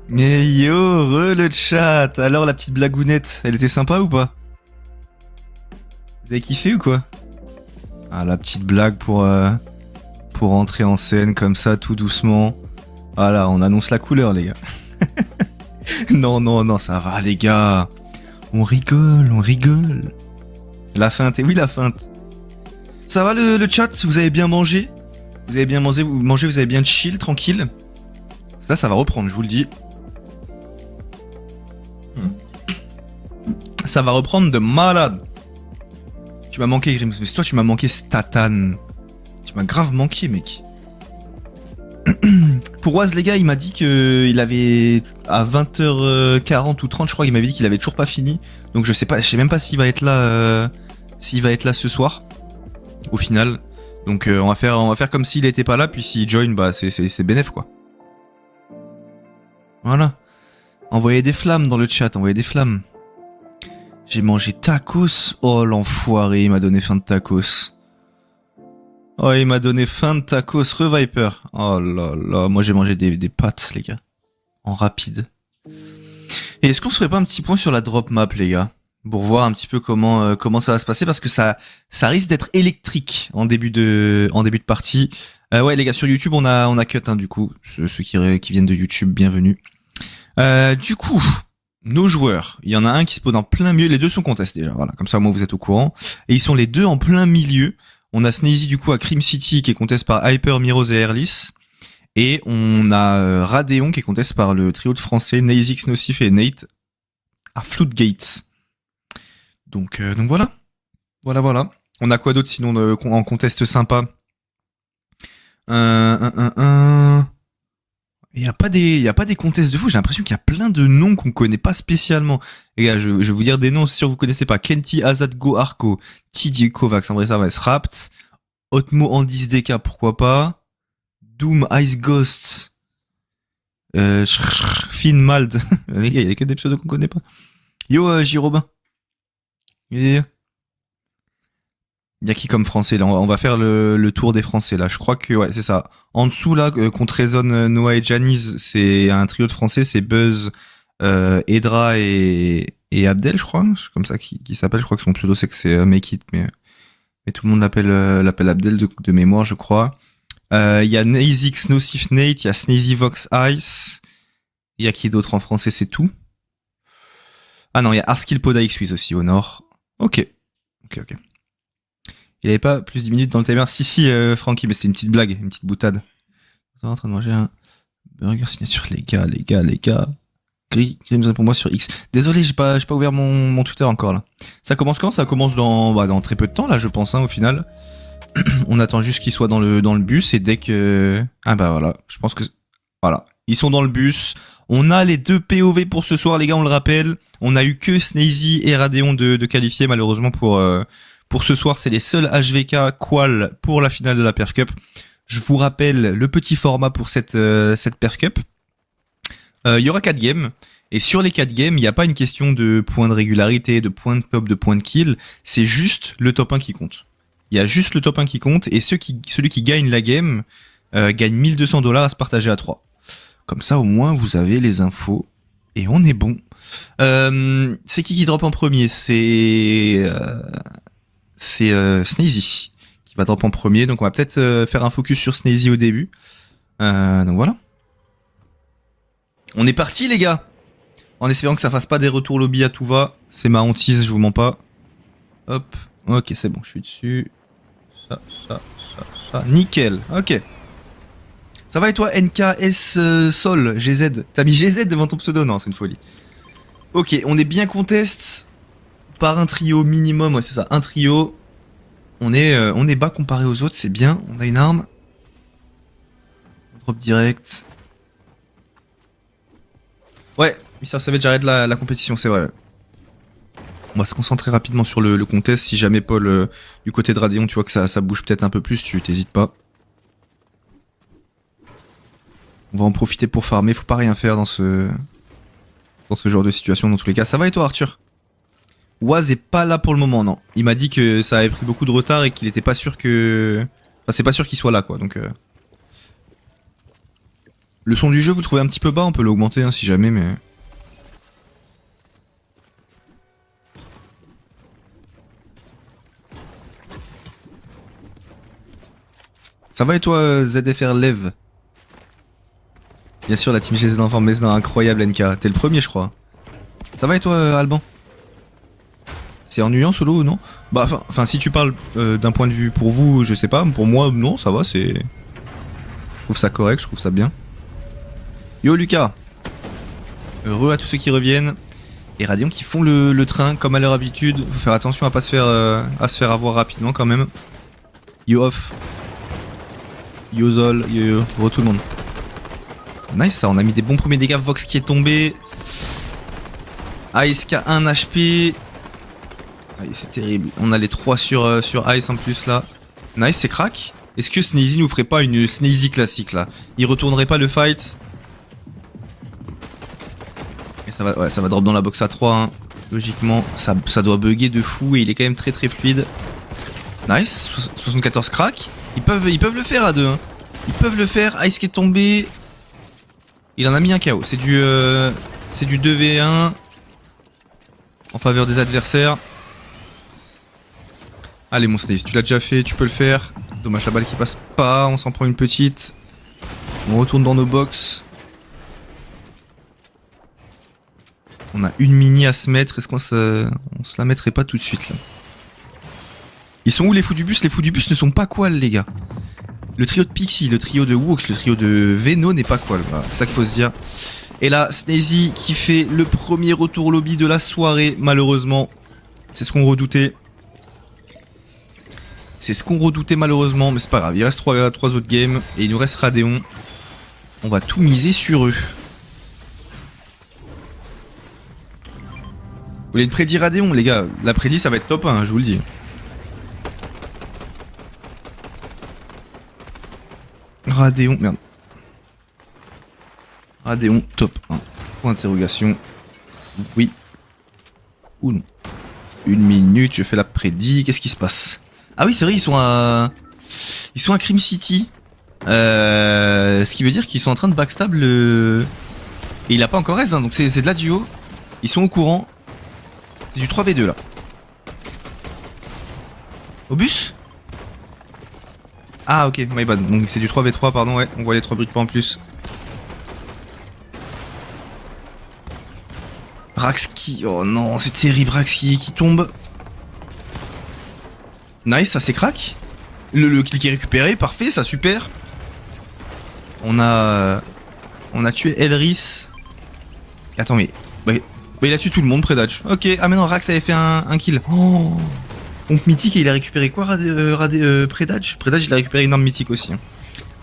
Mais yo, le chat. Alors la petite blagounette, elle était sympa ou pas? Vous avez kiffé ou quoi? Ah, la petite blague pour entrer en scène comme ça, tout doucement. Voilà, on annonce la couleur, les gars. Non, non, non, ça va, les gars. On rigole, on rigole. La feinte, et oui, la feinte. Ça va le chat? Vous avez bien mangé? Vous avez bien mangé, vous avez bien chill, tranquille? Là, ça va reprendre, je vous le dis. Ça va reprendre de malade. Tu m'as manqué, Grims, mais toi, tu m'as manqué Statan. Tu m'as grave manqué, mec. Pour Oise, les gars, il m'a dit qu'il avait à 20h40 ou 30, je crois, il m'avait dit qu'il avait toujours pas fini. Donc je sais même pas s'il va être là, ce soir, au final. Donc on va faire comme s'il était pas là, puis s'il join, bah c'est bénef quoi. Voilà. Envoyez des flammes dans le chat, envoyez des flammes. J'ai mangé tacos. Oh l'enfoiré, il m'a donné faim de tacos. Oh, il m'a donné faim de tacos, Reviper. Oh là là, moi j'ai mangé des pâtes, les gars. En rapide. Et est-ce qu'on se ferait pas un petit point sur la drop map, les gars? Pour voir un petit peu comment ça va se passer, parce que ça risque d'être électrique en début de partie. Ouais, les gars, sur YouTube, on a cut, hein, du coup. Ceux qui viennent de YouTube, bienvenue. Du coup, nos joueurs, il y en a un qui spawn en plein milieu. Les deux sont contest déjà, voilà. Comme ça, moi, vous êtes au courant. Et ils sont les deux en plein milieu. On a Sneezy du coup à Crim City qui est contest par Hyper, Miros et Airless. Et on a Radeon qui est contest par le trio de français Nazix, Nocif et Nate à Floodgate. Donc voilà. Voilà. On a quoi d'autre sinon en contest sympa? Il y a pas des contests de fou, j'ai l'impression qu'il y a plein de noms qu'on connaît pas spécialement. Les gars, je vais vous dire des noms, c'est sûr que vous connaissez pas. Kenty, Azad, Go, Arco, TD, Kovacs, en vrai ça va, Srapt, Otmo, Andis, DK, pourquoi pas. Doom, Ice Ghost, Finn, Mald. Les gars, il y a que des pseudos qu'on connaît pas. Yo, J. Robin. Il y a qui comme français là? On va faire le tour des français là. Je crois que ouais, c'est ça. En dessous là, contre Raison, Noah et Janice, c'est un trio de français, c'est Buzz, Edra et Abdel, je crois. C'est comme ça qui s'appelle. Je crois que son pseudo c'est que c'est Make It, mais tout le monde l'appelle Abdel de mémoire, je crois. Il y a Nazix, Nocif, Nate, il y a Sneezy, Vox, Ice. Il y a qui d'autre en français, c'est tout. Ah non, il y a Arskill, Poda, X-Wiz aussi au nord. Ok. Il avait pas plus de 10 minutes dans le timer. Si, Francky, mais c'était une petite blague, une petite boutade. On est en train de manger un burger signature, les gars. Gris pour moi sur X. Désolé, j'ai pas ouvert mon Twitter encore là. Ça commence quand? Ça commence dans très peu de temps là, je pense, hein, au final. On attend juste qu'ils soient dans le bus et dès que... Ah bah voilà, je pense que... Voilà, ils sont dans le bus. On a les deux POV pour ce soir, les gars, on le rappelle. On a eu que Sneezy et Radeon de qualifier, malheureusement pour ce soir, c'est les seuls HVK Qual pour la finale de la Perf Cup. Je vous rappelle le petit format pour cette Perf Cup. Il y aura 4 games. Et sur les 4 games, il n'y a pas une question de points de régularité, de points de top, de points de kill. C'est juste le top 1 qui compte. Il y a juste le top 1 qui compte. Et celui qui gagne la game gagne $1200 à se partager à 3. Comme ça, au moins, vous avez les infos. Et on est bon. C'est qui drop en premier? C'est Sneezy qui va drop en premier. Donc on va peut-être faire un focus sur Sneezy au début. Donc voilà. On est parti les gars. En espérant que ça fasse pas des retours lobby à tout va. C'est ma hantise, je vous mens pas. Hop. Ok, c'est bon, je suis dessus. Ça. Nickel. Ok. Ça va et toi, NKS Sol, GZ? T'as mis GZ devant ton pseudo? Non, c'est une folie. Ok, on est bien contest par un trio minimum, ouais c'est ça, un trio. On est bas comparé aux autres, c'est bien, on a une arme. On drop direct. Ouais, Mister Savage j'arrête la compétition, c'est vrai. On va se concentrer rapidement sur le contest, si jamais Paul, du côté de Radeon, tu vois que ça bouge peut-être un peu plus, tu t'hésites pas. On va en profiter pour farmer, faut pas rien faire dans ce genre de situation dans tous les cas. Ça va et toi Arthur? Waz est pas là pour le moment, non. Il m'a dit que ça avait pris beaucoup de retard et qu'il était pas sûr que... Enfin, c'est pas sûr qu'il soit là, quoi, donc... Le son du jeu, vous le trouvez un petit peu bas, on peut l'augmenter hein, si jamais, mais... Ça va et toi, ZFR Lev? Bien sûr, la team GZ d'enfants Mesna, incroyable NK. T'es le premier, je crois. Ça va et toi, Alban? C'est ennuyant solo ou non? Bah, enfin, si tu parles d'un point de vue pour vous, je sais pas. Pour moi, non, ça va, c'est... Je trouve ça correct, je trouve ça bien. Yo, Lucas! Heureux à tous ceux qui reviennent. Et Radiant qui font le train, comme à leur habitude. Faut faire attention à pas se faire avoir rapidement, quand même. Yo, off. Yo, Zol. Yo, re tout le monde. Nice, ça, on a mis des bons premiers dégâts. Vox qui est tombé. Ice qui a 1 HP. Aïe, c'est terrible. On a les 3 sur Ice en plus là. Nice, c'est crack. Est-ce que Sneezy nous ferait pas une Sneezy classique là? Il retournerait pas le fight? Et ça va, ouais, ça va drop dans la box à 3. Hein. Logiquement, ça doit bugger de fou et il est quand même très très fluide. Nice, 74 crack. Ils peuvent le faire à 2. Hein. Ils peuvent le faire. Ice qui est tombé. Il en a mis un KO. C'est du 2v1 en faveur des adversaires. Allez mon Sneezy, tu l'as déjà fait, tu peux le faire. Dommage la balle qui passe pas, on s'en prend une petite. On retourne dans nos box. On a une mini à se mettre, est-ce qu'on se la mettrait pas tout de suite là? Ils sont où les fous du bus? Les fous du bus ne sont pas qual les gars. Le trio de Pixie, le trio de Woox, le trio de Veno n'est pas qual, voilà, c'est ça qu'il faut se dire. Et là, Sneezy qui fait le premier retour lobby de la soirée, malheureusement. C'est ce qu'on redoutait. C'est ce qu'on redoutait malheureusement, mais c'est pas grave. Il reste 3 autres games et il nous reste Radéon. On va tout miser sur eux. Vous voulez une prédit Radéon, les gars? La prédit, ça va être top 1, je vous le dis. Radéon, merde. Radéon, top 1. Point d'interrogation. Oui. Ou non. 1 minute, je fais la prédit. Qu'est-ce qui se passe? Ah oui, c'est vrai, ils sont à Crim City. Ce qui veut dire qu'ils sont en train de backstab le... Et il a pas encore raise, hein, donc c'est de la duo. Ils sont au courant. C'est du 3v2 là. Au bus? Ah ok, my bad. Donc c'est du 3v3, pardon, ouais. On voit les 3 briques pas en plus. Raxki, oh non, c'est terrible, Raxki qui tombe. Nice, ça c'est crack. Le kill qui est récupéré, parfait, ça super. On a tué Elris. Attends, mais il a tué tout le monde, Predage. Ok, ah mais non, Rax avait fait un kill. Oh. Donc mythique et il a récupéré quoi, Predage? Predage il a récupéré une arme mythique aussi.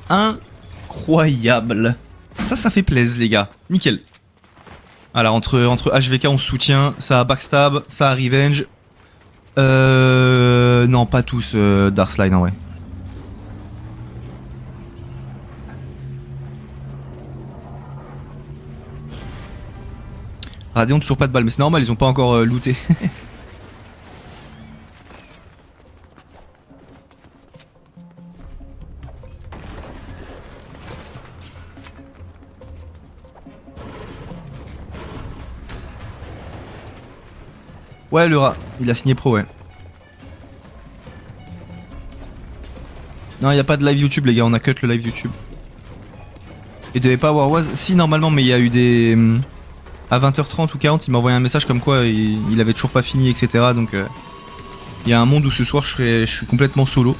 Incroyable. Ça fait plaisir les gars. Nickel. Alors entre HVK on se soutient, ça a backstab, ça a revenge. Non pas tous Darkslide en vrai. Radeon toujours pas de balles, mais c'est normal, ils ont pas encore looté. Ouais, le rat, il a signé pro, ouais. Non, y a pas de live YouTube, les gars, on a cut le live YouTube. Il devait pas avoir Waz. Si, normalement, mais il y a eu des. À 20h30 ou 40, il m'a envoyé un message comme quoi il avait toujours pas fini, etc. Donc, il y a un monde où ce soir je suis complètement solo.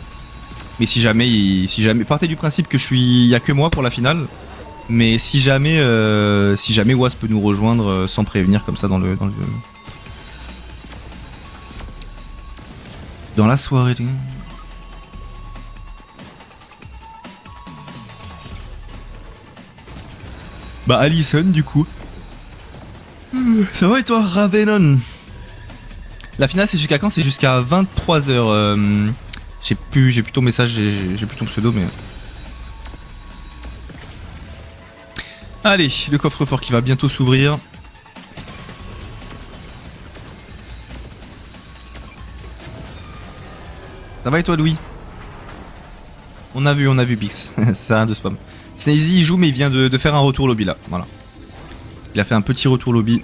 Mais si jamais, partez du principe que il y a que moi pour la finale. Mais si jamais Waz peut nous rejoindre sans prévenir comme ça dans la soirée. Bah Allison du coup. Ça va et toi Ravenon? La finale c'est jusqu'à quand? C'est jusqu'à 23h. J'ai plus ton message, j'ai plus ton pseudo mais... Allez, le coffre-fort qui va bientôt s'ouvrir. Ça va et toi Louis? On a vu Bix. Ça sert à rien de spam. Snazy il joue mais il vient de faire un retour lobby là. Voilà. Il a fait un petit retour lobby.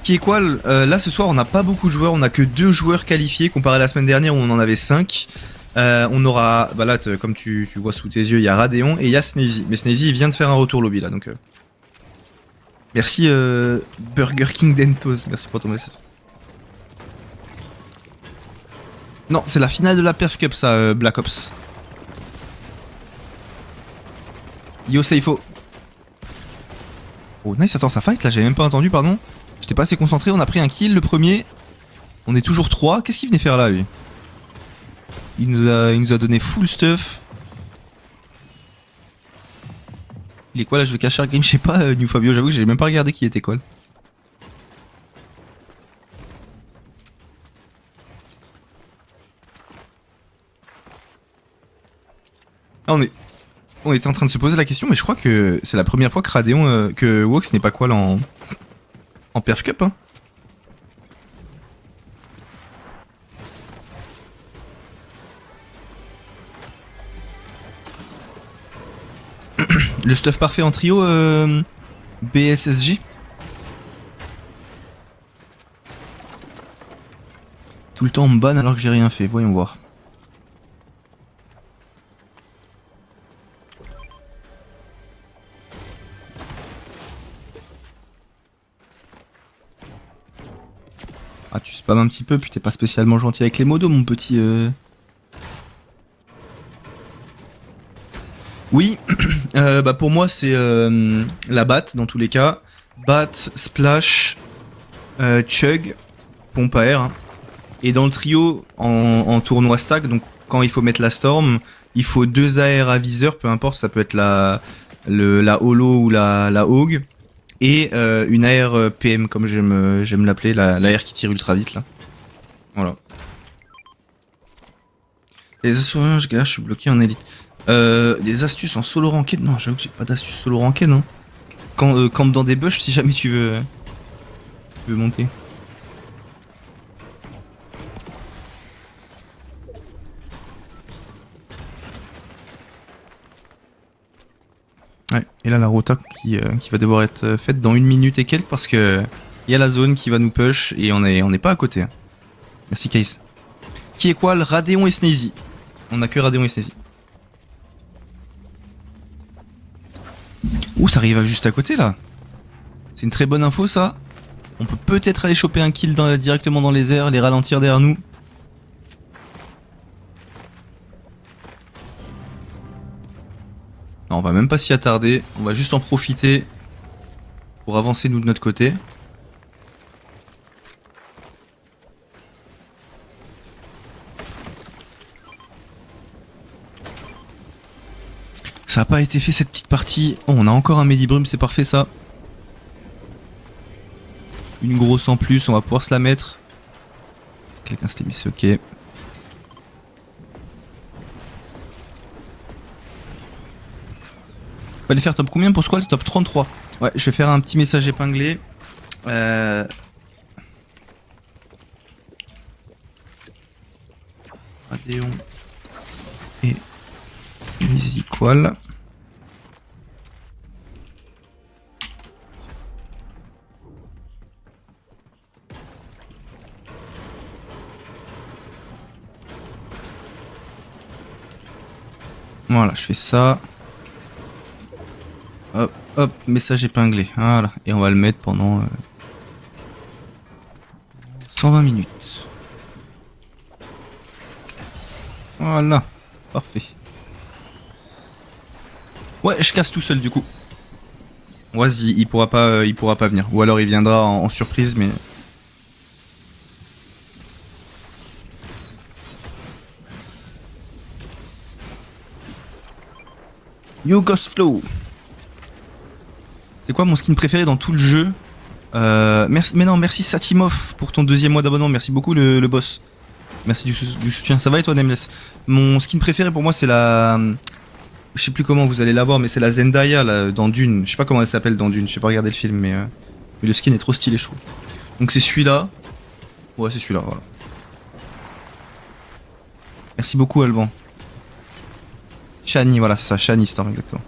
Qui est quoi là ce soir on n'a pas beaucoup de joueurs, on a que 2 joueurs qualifiés comparé à la semaine dernière où on en avait 5. On aura, bah là comme tu vois sous tes yeux, il y a Radeon et il y a Snazy. Mais Snazy il vient de faire un retour lobby là donc. Merci Burger King Dentos, merci pour ton message. Non, c'est la finale de la Perf Cup ça, Black Ops. Yo Seifo. Oh nice, attends ça fight là, j'avais même pas entendu pardon. J'étais pas assez concentré, on a pris un kill le premier. On est toujours 3. Qu'est-ce qu'il venait faire là lui? Il nous a donné full stuff. Il est quoi là? Je vais cacher un game, je sais pas, New Fabio, j'avoue que j'ai même pas regardé qui était quoi. Ah, on était en train de se poser la question, mais je crois que c'est la première fois que Radeon, que Wox n'est pas quoi là en Perf Cup hein. Le stuff parfait en trio BSSJ. Tout le temps on me banne alors que j'ai rien fait, voyons voir. Ah tu spams un petit peu, puis t'es pas spécialement gentil avec les modos mon petit... Oui, bah pour moi c'est la bat dans tous les cas. Bat, splash, chug, pompe à air. Hein. Et dans le trio en tournoi stack, donc quand il faut mettre la storm, il faut 2 AR à viseur, peu importe, ça peut être la holo ou la hog. Et une AR PM comme j'aime l'appeler, la AR qui tire ultra vite là. Voilà. Les assureurs, je suis bloqué en élite. Des astuces en solo ranked? Non, j'avoue que j'ai pas d'astuces solo ranked, non. Campe dans des bush si jamais tu veux monter. Ouais, et là la rota qui va devoir être faite dans 1 minute et quelques parce que il y a la zone qui va nous push et on est pas à côté. Hein. Merci Case. Qui est quoi? Le Radeon et Snazy. On a que Radeon et Snazy. Ouh, ça arrive juste à côté là. C'est une très bonne info ça. On peut peut-être aller choper un kill directement dans les airs, les ralentir derrière nous. Non, on va même pas s'y attarder. On va juste en profiter pour avancer nous de notre côté. Ça a pas été fait cette petite partie. Oh, on a encore un Medibrume, c'est parfait ça. Une grosse en plus, on va pouvoir se la mettre. Quelqu'un s'était mis, c'est ok. On va aller faire top combien pour Squall? Top 33. Ouais, je vais faire un petit message épinglé. Radeon et Easyqual. Voilà, je fais ça. Hop, hop, message épinglé. Voilà, et on va le mettre pendant 120 minutes. Voilà, parfait. Ouais, je casse tout seul du coup. Vas-y, il pourra pas venir. Ou alors il viendra en surprise, mais. You Ghost Flow. C'est quoi mon skin préféré dans tout le jeu? Merci, mais non, merci Satimov pour ton 2e mois d'abonnement. Merci beaucoup le boss. Merci du soutien. Ça va et toi Nameless? Mon skin préféré pour moi c'est la Je sais plus comment vous allez la voir, mais c'est la Zendaya là, dans Dune. Je sais pas comment elle s'appelle dans Dune, je sais pas regarder le film, mais le skin est trop stylé, je trouve. Donc c'est celui-là. Ouais, c'est celui-là, voilà. Merci beaucoup, Alban. Shani, voilà, c'est ça, Shani Storm, exactement.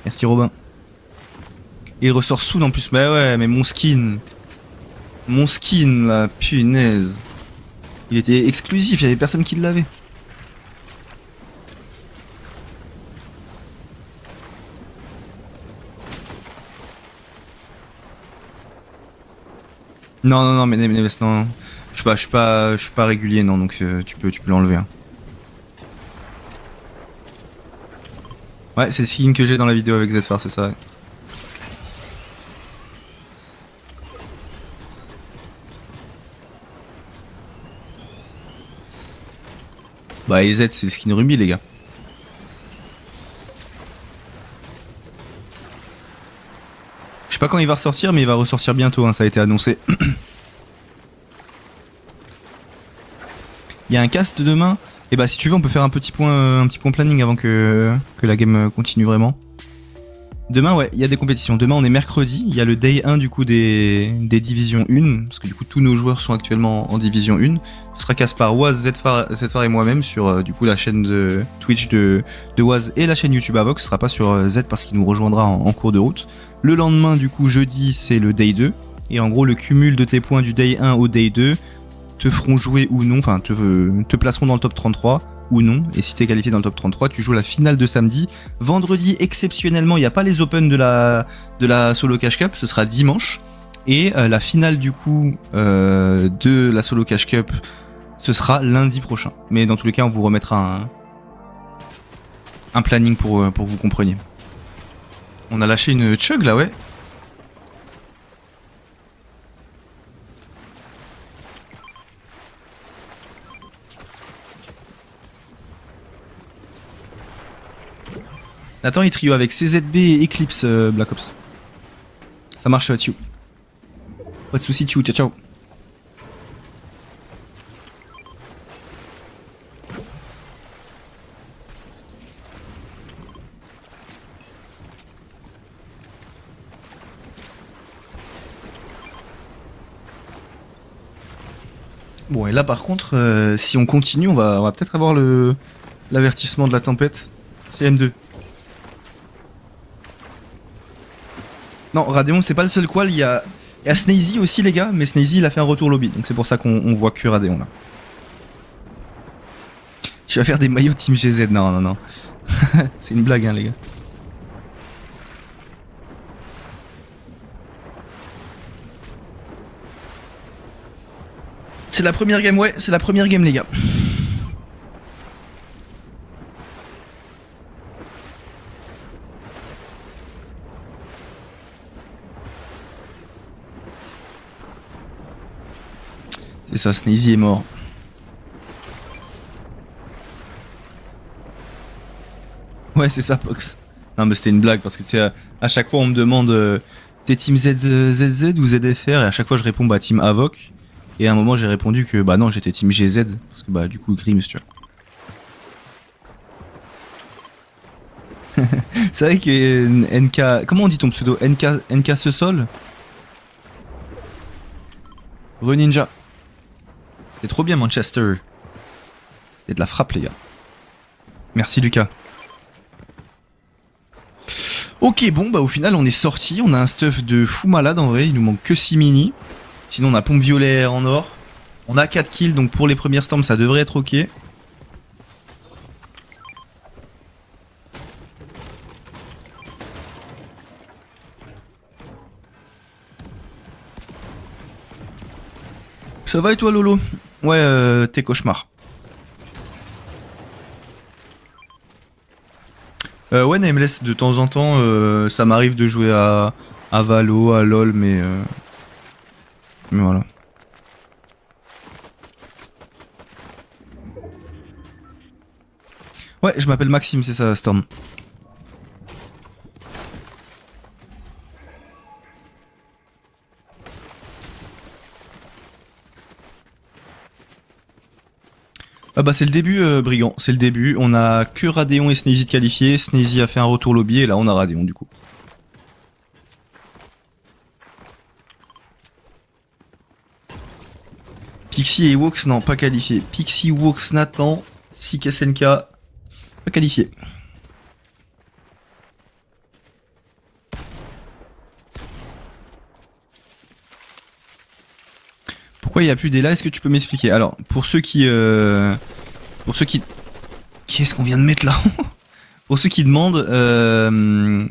Merci, Robin. Et il ressort soon en plus, mais ouais, mais mon skin. Mon skin, là, punaise. Il était exclusif, il y avait personne qui l'avait. Non, non, non, mais laisse, non. Je suis pas régulier, non, donc tu peux l'enlever. Hein. Ouais, c'est le skin que j'ai dans la vidéo avec Zfar, c'est ça. Ouais. Bah, et Z, c'est le skin Ruby, les gars. Je sais pas quand il va ressortir, mais il va ressortir bientôt, hein, ça a été annoncé. Il y a un cast demain. Et bah, si tu veux, on peut faire un petit point planning avant que la game continue vraiment. Demain, ouais, il y a des compétitions. Demain, on est mercredi. Il y a le day 1 du coup des divisions 1. Parce que du coup, tous nos joueurs sont actuellement en division 1. Ce sera Caspar, Waz, Zfar et moi-même sur du coup la chaîne de Twitch de Waz et la chaîne YouTube Avox. Ce sera pas sur Z parce qu'il nous rejoindra en cours de route. Le lendemain, du coup, jeudi, c'est le day 2. Et en gros, le cumul de tes points du day 1 au day 2 te feront jouer ou non, enfin te placeront dans le top 33 ou non. Et si t'es qualifié dans le top 33, tu joues la finale de samedi. Vendredi, exceptionnellement, il n'y a pas les Open de la Solo Cash Cup, ce sera dimanche. Et la finale du coup de la Solo Cash Cup, ce sera lundi prochain. Mais dans tous les cas, on vous remettra un planning pour que vous compreniez. On a lâché une chug là, ouais. Nathan il trio avec CZB et Eclipse Black Ops. Ça marche, Tchou. Pas de soucis, Tchou, ciao ciao. Bon, et là par contre, si on continue, on va peut-être avoir l'avertissement de la tempête. C'est M2. Non, Radeon, c'est pas le seul qual, il y a Snazy aussi, les gars, mais Snazy il a fait un retour lobby, donc c'est pour ça qu'on voit que Radeon là. Tu vas faire des maillots Team GZ, non, non, non. C'est une blague, hein, les gars. C'est la première game, ouais, c'est la première game, les gars. C'est ça, Snazy est mort. Ouais, c'est ça, Pox. Non, mais c'était une blague parce que tu sais, à chaque fois on me demande t'es team ZZ ou ZFR et à chaque fois je réponds bah team Avoc. Et à un moment j'ai répondu que bah non, j'étais team GZ parce que bah du coup Grims, tu vois. C'est vrai que NK. Comment on dit ton pseudo NK ce sol Reninja. C'était trop bien, Manchester. C'était de la frappe, les gars. Merci, Lucas. Ok, bon, bah au final, on est sorti. On a un stuff de fou malade en vrai. Il nous manque que 6 mini. Sinon, on a pompe violet en or. On a 4 kills, donc pour les premières storms, ça devrait être ok. Ça va et toi, Lolo? Ouais, tes cauchemars. Ouais, Nameless, de temps en temps, ça m'arrive de jouer à Valo, à LoL, mais voilà. Ouais, je m'appelle Maxime, c'est ça, Storm. Ah bah c'est le début, Brigand, c'est le début. On a que Radéon et Sneezy de qualifiés. Sneezy a fait un retour lobby et là on a Radéon du coup. Pixie et Wox, non, pas qualifié. Pixie, Wox, Nathan, Sik SNK, pas qualifié. Pourquoi il n'y a plus d'Ela? Est-ce que tu peux m'expliquer? Alors, pour ceux qui... Qu'est-ce qu'on vient de mettre là? Pour ceux qui demandent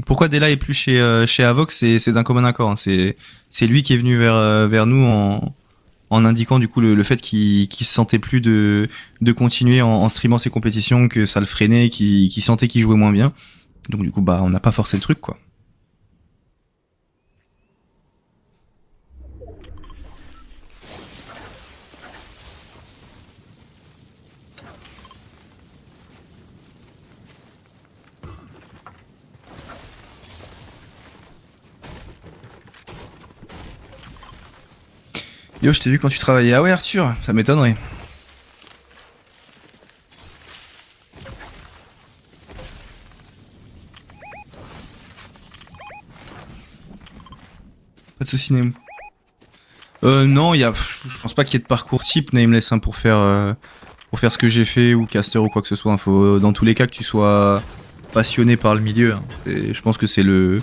pourquoi Dela est plus chez Avox, c'est d'un commun accord. Hein. C'est lui qui est venu vers nous en indiquant du coup le fait qu'il se sentait plus de continuer en streamant ses compétitions, que ça le freinait, qu'il sentait qu'il jouait moins bien. Donc du coup, bah, on n'a pas forcé le truc, quoi. Yo, je t'ai vu quand tu travaillais. Ah ouais, Arthur, ça m'étonnerait. Pas de soucis, Name. Non, je pense pas qu'il y ait de parcours type Nameless hein, pour faire ce que j'ai fait ou caster ou quoi que ce soit. Faut dans tous les cas que tu sois passionné par le milieu. Hein. Et je pense que c'est le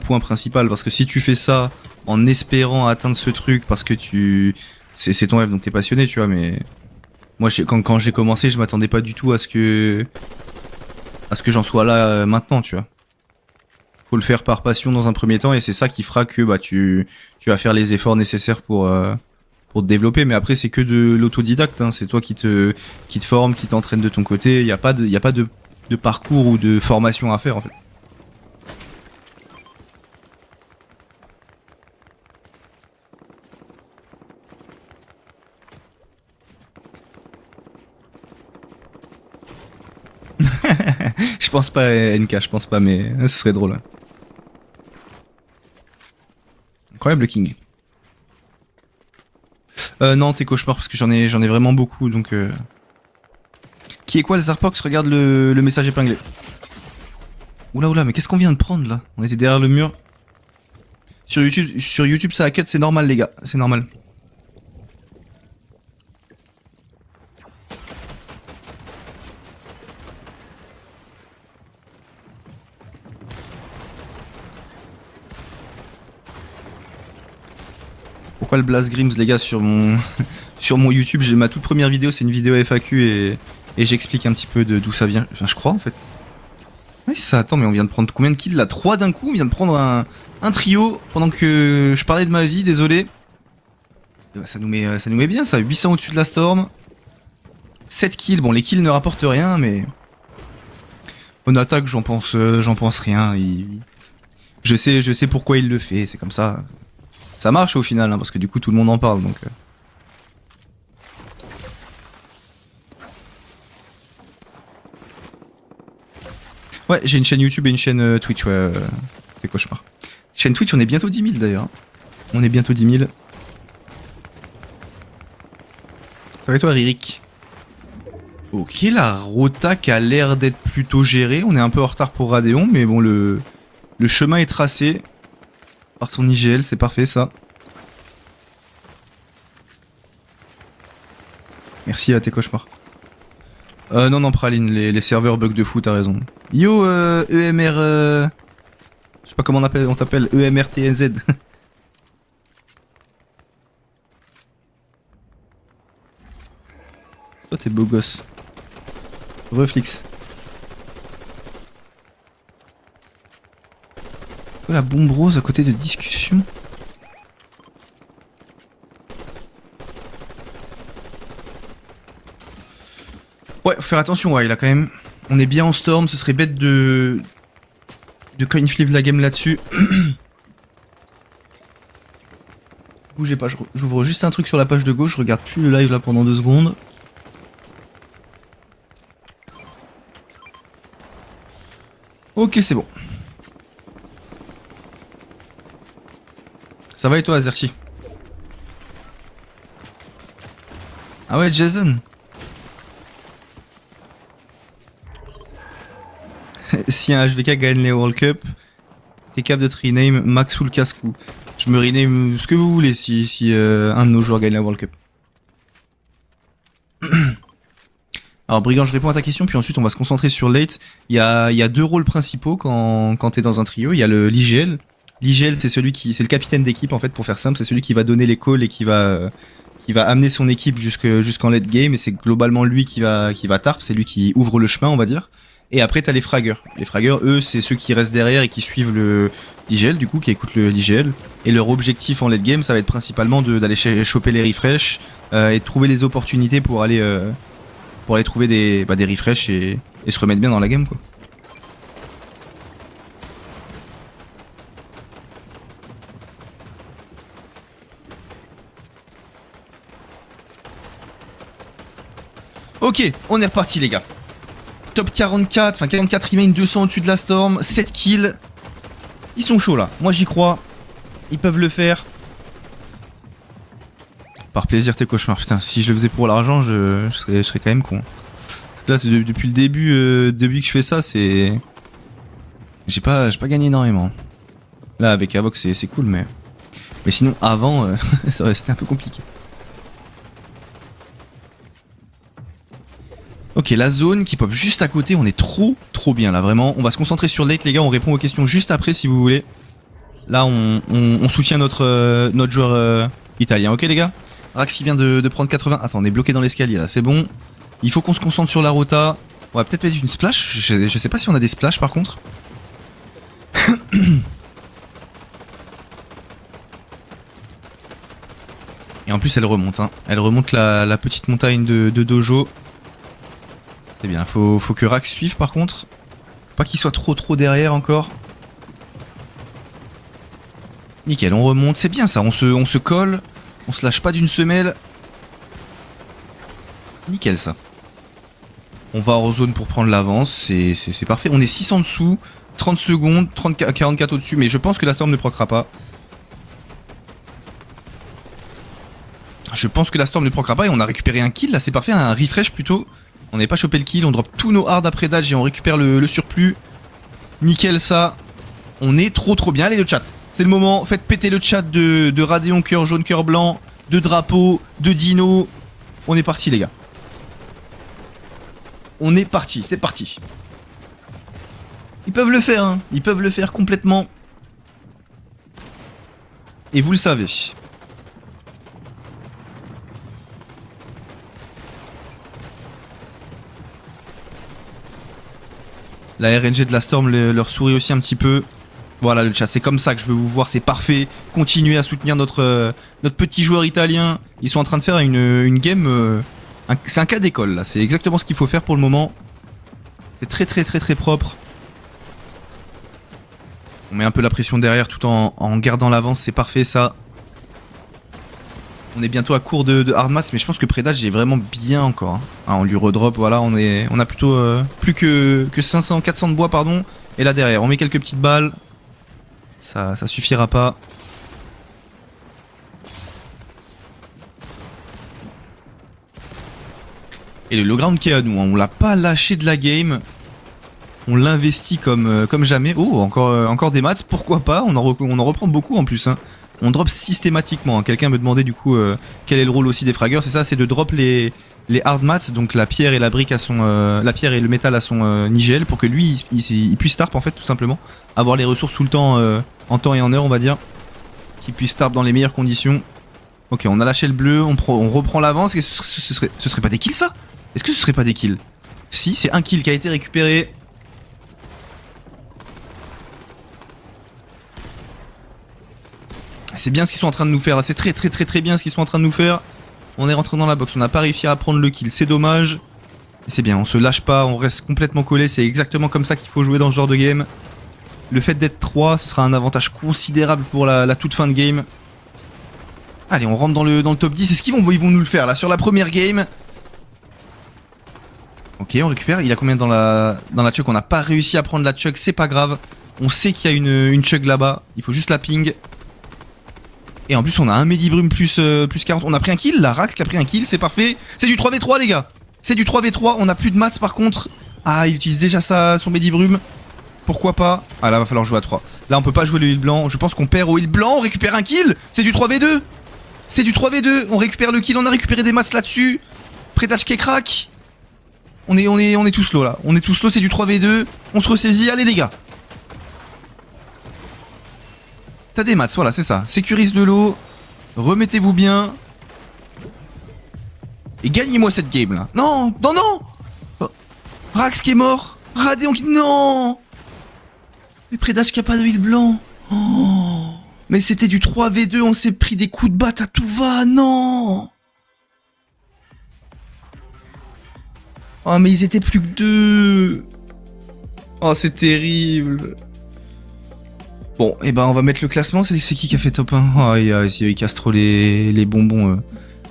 point principal parce que si tu fais ça en espérant atteindre ce truc parce que c'est ton rêve donc t'es passionné, tu vois. Mais moi, quand j'ai commencé, je m'attendais pas du tout à ce que j'en sois là maintenant, tu vois. Faut le faire par passion dans un premier temps et c'est ça qui fera que bah tu vas faire les efforts nécessaires pour te développer. Mais après c'est que de l'autodidacte, hein. C'est toi qui te forme, qui t'entraîne de ton côté. Y a pas de parcours ou de formation à faire en fait. Je pense pas NK, je pense pas, mais ce serait drôle. Hein. Incroyable King. Non, t'es cauchemar parce que j'en ai vraiment beaucoup donc. Qui est quoi le Zarpox? Regarde le message épinglé. Oula, mais qu'est-ce qu'on vient de prendre là? On était derrière le mur. Sur YouTube ça a cut, c'est normal les gars, c'est normal. Pourquoi le Blast Grims les gars sur mon sur mon YouTube, j'ai ma toute première vidéo, c'est une vidéo FAQ et j'explique un petit peu d'où ça vient. Enfin, je crois en fait. Ouais, ça, attends, mais on vient de prendre combien de kills là? 3 d'un coup, on vient de prendre un trio pendant que je parlais de ma vie, désolé. Ça nous met bien ça, 800 au-dessus de la storm. 7 kills, bon les kills ne rapportent rien mais... En attaque j'en pense rien. Je sais pourquoi il le fait, c'est comme ça. Ça marche au final, hein, parce que du coup tout le monde en parle donc... Ouais, j'ai une chaîne YouTube et une chaîne Twitch, ouais, c'est cauchemar. Chaîne Twitch, on est bientôt 10 000 d'ailleurs. On est bientôt 10 000. Ça va et toi, Ririk? Ok, la rota qui a l'air d'être plutôt gérée. On est un peu en retard pour Radéon, mais bon, le chemin est tracé par son IGL, c'est parfait ça. Merci à tes cauchemars. Non, Praline, les serveurs bug de fou, t'as raison. Yo, EMR... Je sais pas comment on t'appelle, EMRTNZ. Toi, t'es beau gosse. Reflix. Quoi, la bombe rose à côté de discussion? Ouais, faut faire attention, ouais, il a quand même... On est bien en storm, ce serait bête de coin flip la game là-dessus. Bougez pas, j'ouvre juste un truc sur la page de gauche, je regarde plus le live là pendant 2 secondes. Ok, c'est bon. Ça va et toi, Azerty? Ah ouais, Jason. si un HVK gagne les World Cup, t'es capable de te rename Max ou le Cascou. Je me rename ce que vous voulez si un de nos joueurs gagne la World Cup. Alors Brigand, je réponds à ta question, puis ensuite on va se concentrer sur late. Il y a deux rôles principaux quand t'es dans un trio. Il y a l'IGL. L'IGL, c'est le capitaine d'équipe en fait, pour faire simple. C'est celui qui va donner les calls et qui va amener son équipe jusqu'en late game. Et c'est globalement lui qui va tarp. C'est lui qui ouvre le chemin, on va dire. Et après t'as les fraggers. Les fraggers, eux, c'est ceux qui restent derrière et qui suivent l'IGL, du coup, qui écoutent l'IGL. Et leur objectif en late game, ça va être principalement d'aller choper les refresh et de trouver les opportunités pour aller trouver des refresh et se remettre bien dans la game, quoi. Ok, on est reparti les gars. Top 44, enfin 44 remain, 200 au-dessus de la storm, 7 kills. Ils sont chauds là, moi j'y crois. Ils peuvent le faire. Par plaisir tes cauchemars, putain, si je le faisais pour l'argent, je serais quand même con. Parce que là, depuis le début que je fais ça, c'est... J'ai pas gagné énormément. Là, avec Avox, c'est cool, mais sinon, avant, c'était un peu compliqué. Ok, la zone qui pop juste à côté, on est trop bien là, vraiment. On va se concentrer sur late les gars, on répond aux questions juste après si vous voulez. Là, on soutient notre joueur italien, ok les gars? Rax qui vient de prendre 80. Attends, on est bloqué dans l'escalier là, c'est bon. Il faut qu'on se concentre sur la rota. On va peut-être mettre une splash. Je sais pas si on a des splashs par contre. Et en plus elle remonte, hein. Elle remonte la petite montagne de dojo. C'est bien, faut que Rax suive par contre. Pas qu'il soit trop derrière encore. Nickel, on remonte, c'est bien ça, on se colle. On se lâche pas d'une semelle. Nickel ça. On va en zone pour prendre l'avance, c'est parfait. On est 6 en dessous, 30 secondes, 44 au-dessus, mais je pense que la storm ne proccera pas. Je pense que la storm ne proccera pas et on a récupéré un kill là, c'est parfait, un refresh plutôt. On n'avait pas chopé le kill, on drop tous nos hards après dodge et on récupère le surplus. Nickel ça. On est trop bien, allez le chat. C'est le moment, faites péter le chat de Radeon, cœur jaune, cœur blanc, de drapeau, de dino. On est parti les gars. On est parti, c'est parti. Ils peuvent le faire, hein. Ils peuvent le faire complètement. Et vous le savez. La RNG de la Storm leur sourit aussi un petit peu. Voilà le chat, c'est comme ça que je veux vous voir, c'est parfait. Continuez à soutenir notre petit joueur italien. Ils sont en train de faire une game... c'est un cas d'école là, c'est exactement ce qu'il faut faire pour le moment. C'est très propre. On met un peu la pression derrière tout en gardant l'avance, c'est parfait ça. On est bientôt à court de hard mats, mais je pense que Predage est vraiment bien encore. Hein. Ah, on lui redrop, voilà, on a plutôt plus que 400 de bois, pardon. Et là derrière, on met quelques petites balles. Ça suffira pas. Et le low ground qui est à nous, hein. On l'a pas lâché de la game. On l'investit comme jamais. Oh, encore des mats, pourquoi pas, on en reprend beaucoup en plus. Hein. On drop systématiquement. Hein. Quelqu'un me demandait du coup quel est le rôle aussi des fraggers. C'est ça, c'est de drop les hard mats, donc la pierre et la brique à son, la pierre et le métal à son IGL pour que lui il puisse tarp en fait tout simplement. Avoir les ressources tout le temps en temps et en heure on va dire. Qu'il puisse tarp dans les meilleures conditions. Ok, on a lâché le bleu, on reprend l'avance. Ce serait pas des kills ça? Est-ce que ce serait pas des kills? Si, c'est un kill qui a été récupéré. C'est bien ce qu'ils sont en train de nous faire là, c'est très bien ce qu'ils sont en train de nous faire. On est rentré dans la box, on n'a pas réussi à prendre le kill, c'est dommage. Mais c'est bien, on se lâche pas, on reste complètement collé, c'est exactement comme ça qu'il faut jouer dans ce genre de game. Le fait d'être 3, ce sera un avantage considérable pour la toute fin de game. Allez, on rentre dans le top 10, est-ce qu'ils vont nous le faire là sur la première game? Ok, on récupère, il a combien dans la chug? On n'a pas réussi à prendre la chug, c'est pas grave. On sait qu'il y a une chug là-bas, il faut juste la ping. Et en plus on a un Medibrume plus 40. On a pris un kill là, Rax qui a pris un kill, c'est parfait. C'est du 3v3 les gars. C'est du 3v3, on a plus de mats par contre. Ah, il utilise déjà son Medibrume. Pourquoi pas? Ah là, va falloir jouer à 3. Là, on peut pas jouer le heal blanc. Je pense qu'on perd au heal blanc. On récupère un kill. C'est du 3v2. C'est du 3v2. On récupère le kill. On a récupéré des mats là-dessus. Prédache qui crack. On est tous low là. On est tous low. C'est du 3v2. On se ressaisit. Allez, les gars. T'as des mats. Voilà, c'est ça. Sécurise le lot. Remettez-vous bien. Et gagnez-moi cette game là. Non, non, non. Oh. Rax qui est mort. Radéon qui... Non. Mais Prédache qui a pas de heal blanc. Oh. Mais c'était du 3v2, on s'est pris des coups de batte à tout va, non. Oh mais ils étaient plus que 2. Oh c'est terrible. Bon, et ben on va mettre le classement, c'est qui a fait top 1? Oh ils cassent trop les bonbons.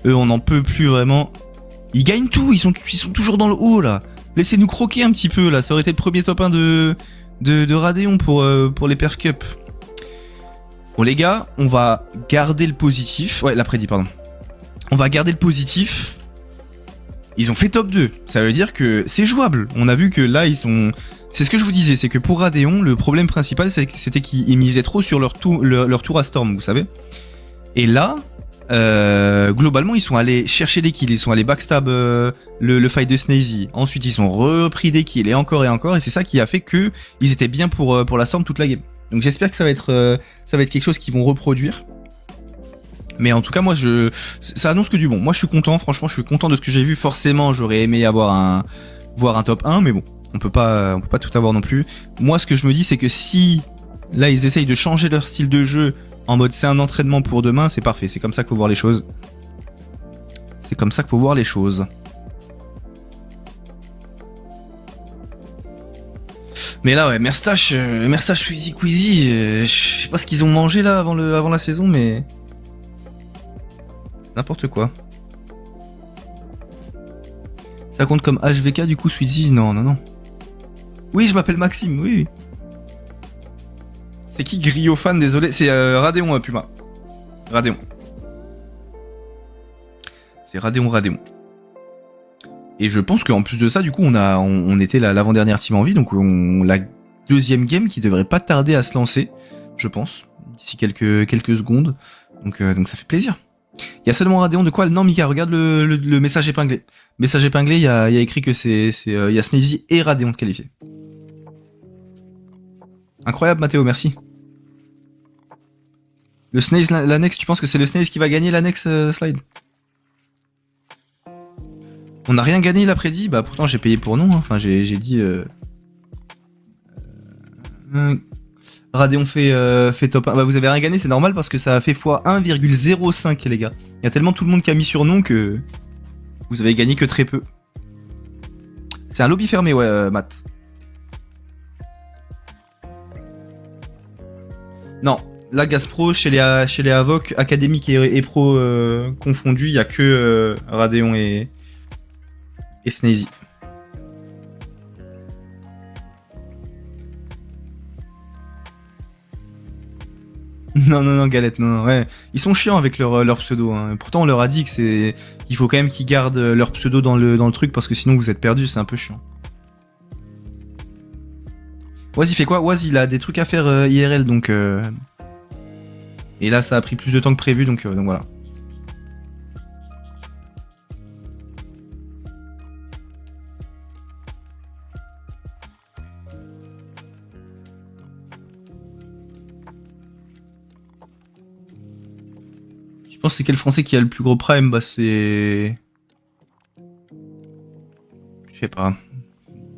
Eux on n'en peut plus vraiment. Ils gagnent tout, ils sont toujours dans le haut là. Laissez-nous croquer un petit peu là, ça aurait été le premier top 1 de Radéon pour les Perk Cup. Bon les gars, on va garder le positif. Ouais, l'après-dit, pardon. On va garder le positif. Ils ont fait top 2. Ça veut dire que c'est jouable. On a vu que là, ils sont... C'est ce que je vous disais, c'est que pour Radéon, le problème principal, c'était qu'ils misaient trop sur leur tour à Storm, vous savez. Et là, globalement, ils sont allés chercher des kills. Ils sont allés backstab le fight de Snazy. Ensuite, ils sont repris des kills et encore. Et c'est ça qui a fait que ils étaient bien pour la Storm toute la game. Donc j'espère que ça va être quelque chose qu'ils vont reproduire. Mais en tout cas, moi, ça annonce que du bon. Moi, je suis content. Franchement, je suis content de ce que j'ai vu. Forcément, j'aurais aimé voir un top 1, mais bon, on peut pas tout avoir non plus. Moi, ce que je me dis, c'est que si là, ils essayent de changer leur style de jeu en mode c'est un entraînement pour demain, c'est parfait. C'est comme ça qu'il faut voir les choses. C'est comme ça qu'il faut voir les choses. Mais là, ouais, Merstache, Squeezie, je sais pas ce qu'ils ont mangé là avant la saison, mais... N'importe quoi. Ça compte comme HVK du coup, Squeezie? Non. Oui, je m'appelle Maxime, oui. C'est qui Griofan, désolé? C'est Radéon, Puma. Radéon. C'est Radéon. Et je pense qu'en plus de ça, du coup, on était l'avant-dernière team en vie, donc la deuxième game qui devrait pas tarder à se lancer, je pense, d'ici quelques secondes. Donc ça fait plaisir. Il y a seulement Radéon de quoi? Non, Mika, regarde le message épinglé. Message épinglé, il y a écrit que il y a Snazy et Radéon de qualifiés. Incroyable, Mathéo, merci. Le Snaze, l'annexe, tu penses que c'est le Snaze qui va gagner l'annexe slide? On n'a rien gagné, il a prédit. Bah pourtant j'ai payé pour non. Hein. Enfin j'ai dit. Radéon fait top 1. Bah vous avez rien gagné, c'est normal parce que ça a fait x 1,05 les gars. Il y a tellement tout le monde qui a mis sur non que vous avez gagné que très peu. C'est un lobby fermé, ouais, Matt. Non, là Gaspro, chez les Avoc, académique et pro confondus, il y a que Radéon et Snazy. Non, Galette, non, ouais. Ils sont chiants avec leur pseudo. Hein. Pourtant, on leur a dit que qu'il faut quand même qu'ils gardent leur pseudo dans le truc parce que sinon vous êtes perdus, c'est un peu chiant. Waz, il fait quoi? Waz, il a des trucs à faire IRL, donc... Et là, ça a pris plus de temps que prévu, donc voilà. Je pense que c'est quel français qui a le plus gros prime? Bah c'est... Je sais pas.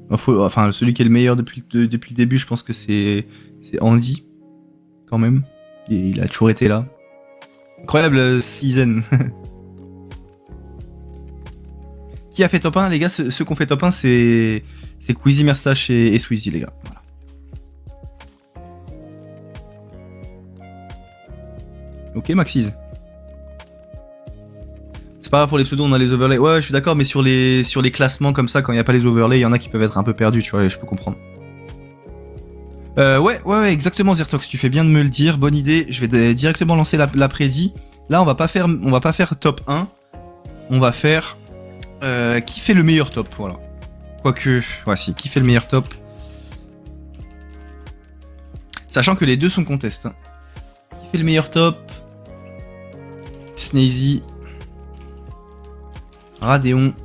Enfin, celui qui est le meilleur depuis le début, je pense que c'est Andy, quand même. Et il a toujours été là. Incroyable season. Qui a fait top 1, les gars? Ceux qui ont fait top 1, c'est Queasy, Merstache et Squeezie, les gars. Voilà. Ok, Maxise. C'est pas grave pour les pseudos, on a les overlays. Ouais, je suis d'accord, mais sur les classements comme ça, quand il n'y a pas les overlays, il y en a qui peuvent être un peu perdus, tu vois, je peux comprendre. Ouais, exactement, Zertox, tu fais bien de me le dire, bonne idée. Je vais directement lancer la prédit. Là, on va pas faire top 1. On va faire qui fait le meilleur top, voilà. Quoique, ouais, si, qui fait le meilleur top. Sachant que les deux sont contest. Hein. Qui fait le meilleur top? Snazy. Radeon.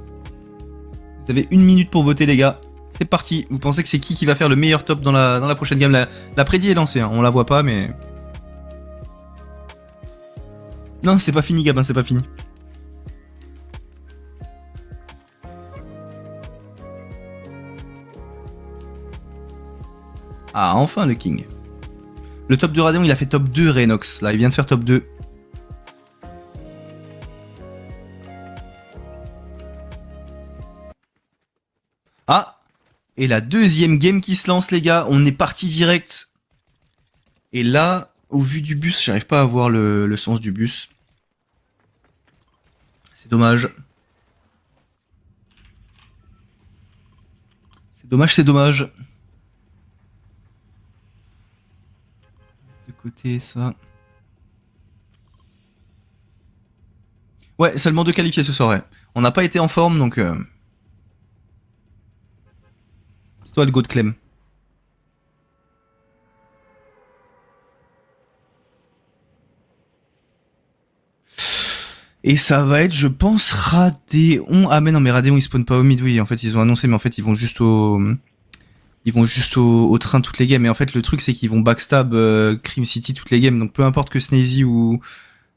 Vous avez 1 minute pour voter les gars. C'est parti. Vous pensez que c'est qui va faire le meilleur top dans la prochaine game? La prédit est lancée, hein. On la voit pas mais... Non, c'est pas fini Gabin, c'est pas fini. Ah, enfin le king. Le top de Radeon, il a fait top 2 Renox. Là, il vient de faire top 2. Ah! Et la deuxième game qui se lance, les gars. On est parti direct. Et là, au vu du bus, j'arrive pas à voir le sens du bus. C'est dommage. C'est dommage, c'est dommage. De côté, ça. Ouais, seulement 2 qualifiés ce soir, ouais. On n'a pas été en forme, donc... C'est toi le go de Clem. Et ça va être, je pense, Radeon. Ah mais non, mais Radeon ils spawnent pas au mid, oui. En fait, ils ont annoncé, mais en fait, ils vont juste au train toutes les games. Et en fait, le truc, c'est qu'ils vont backstab Cream City toutes les games. Donc peu importe que Snazy ou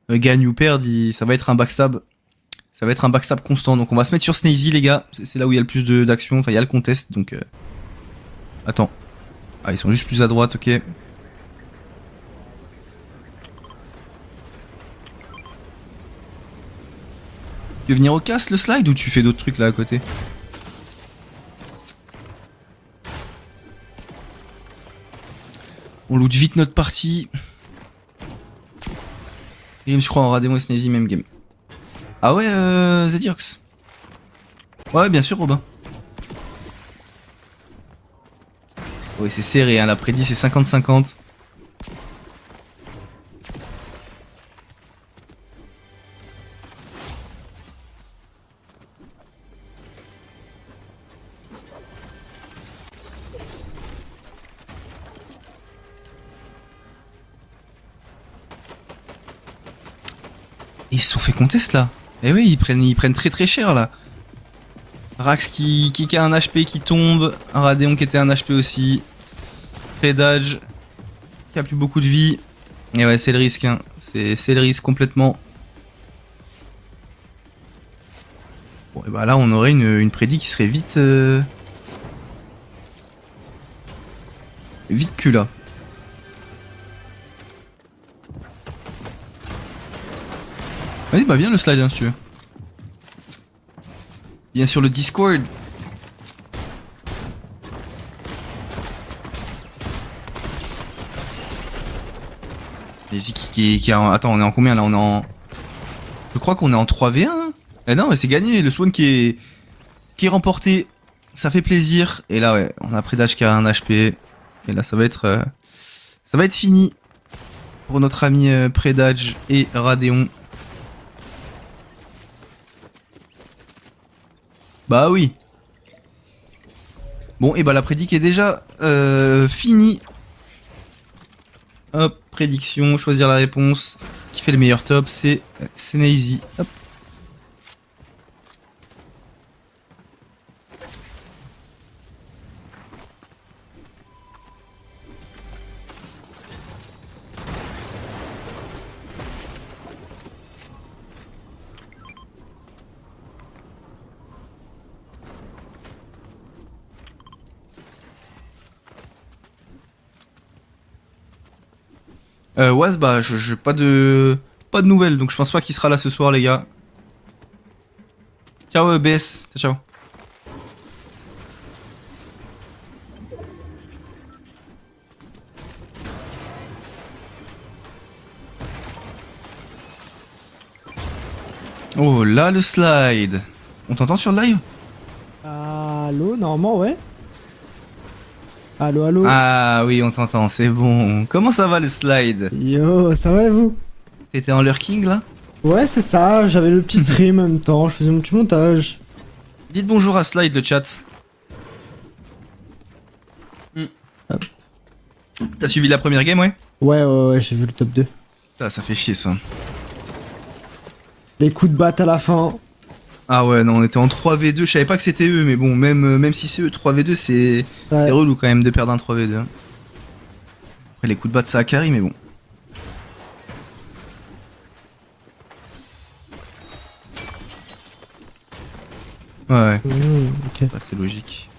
gagne ou perde, ça va être un backstab. Ça va être un backstab constant. Donc on va se mettre sur Snazy, les gars. C'est là où il y a le plus d'action. Enfin, il y a le contest. Donc... Attends. Ah, ils sont juste plus à droite, ok. Tu veux venir au casse le slide ou tu fais d'autres trucs là à côté? On loot vite notre partie. Game je crois en Radeon et Snazy même game. Ah ouais Zediox. Ouais bien sûr Robin. Oui c'est serré hein, la prédit c'est 50-50. Ils se sont fait contest là. Eh oui, ils prennent très très cher là. Rax qui a un HP qui tombe. Un Radeon qui était un HP aussi. Predage qui a plus beaucoup de vie. Et ouais, c'est le risque. Hein. C'est le risque complètement. Bon, et bah là, on aurait une prédit qui serait vite. Vite cul là. Vas-y, bah viens le slide hein, si tu veux. Viens sur le Discord. Vas-y qui a... Attends, on est en combien là? On est en... Je crois qu'on est en 3v1. Hein. Eh non, mais c'est gagné. Le spawn qui est remporté. Ça fait plaisir. Et là, ouais, on a Predage qui a un HP. Et là, ça va être fini pour notre ami Predage et Radeon. Bah oui. Bon, et bah la prédic est déjà finie. Hop, prédiction, choisir la réponse. Qui fait le meilleur top? C'est Snazy. Hop. Was, bah, je pas de nouvelles, donc je pense pas qu'il sera là ce soir, les gars. Ciao, BS. Ciao. Oh, là, le slide. On t'entend sur le live? Allô, normalement, ouais. Allô, allô. Ah oui, on t'entend, c'est bon. Comment ça va, le slide? Yo, ça va et vous? T'étais en lurking, là? Ouais, c'est ça, j'avais le petit stream en même temps, je faisais mon petit montage. Dites bonjour à Slide, le chat. Hop. T'as suivi la première game, ouais? Ouais, j'ai vu le top 2. Ah, ça fait chier ça. Les coups de batte à la fin. Ah ouais, non, on était en 3v2, je savais pas que c'était eux, mais bon, même si c'est eux, 3v2, c'est Ouais. relou quand même de perdre un 3v2. Hein. Après, les coups de batte, ça a carry, mais bon. Ouais, Ok. bah, c'est logique.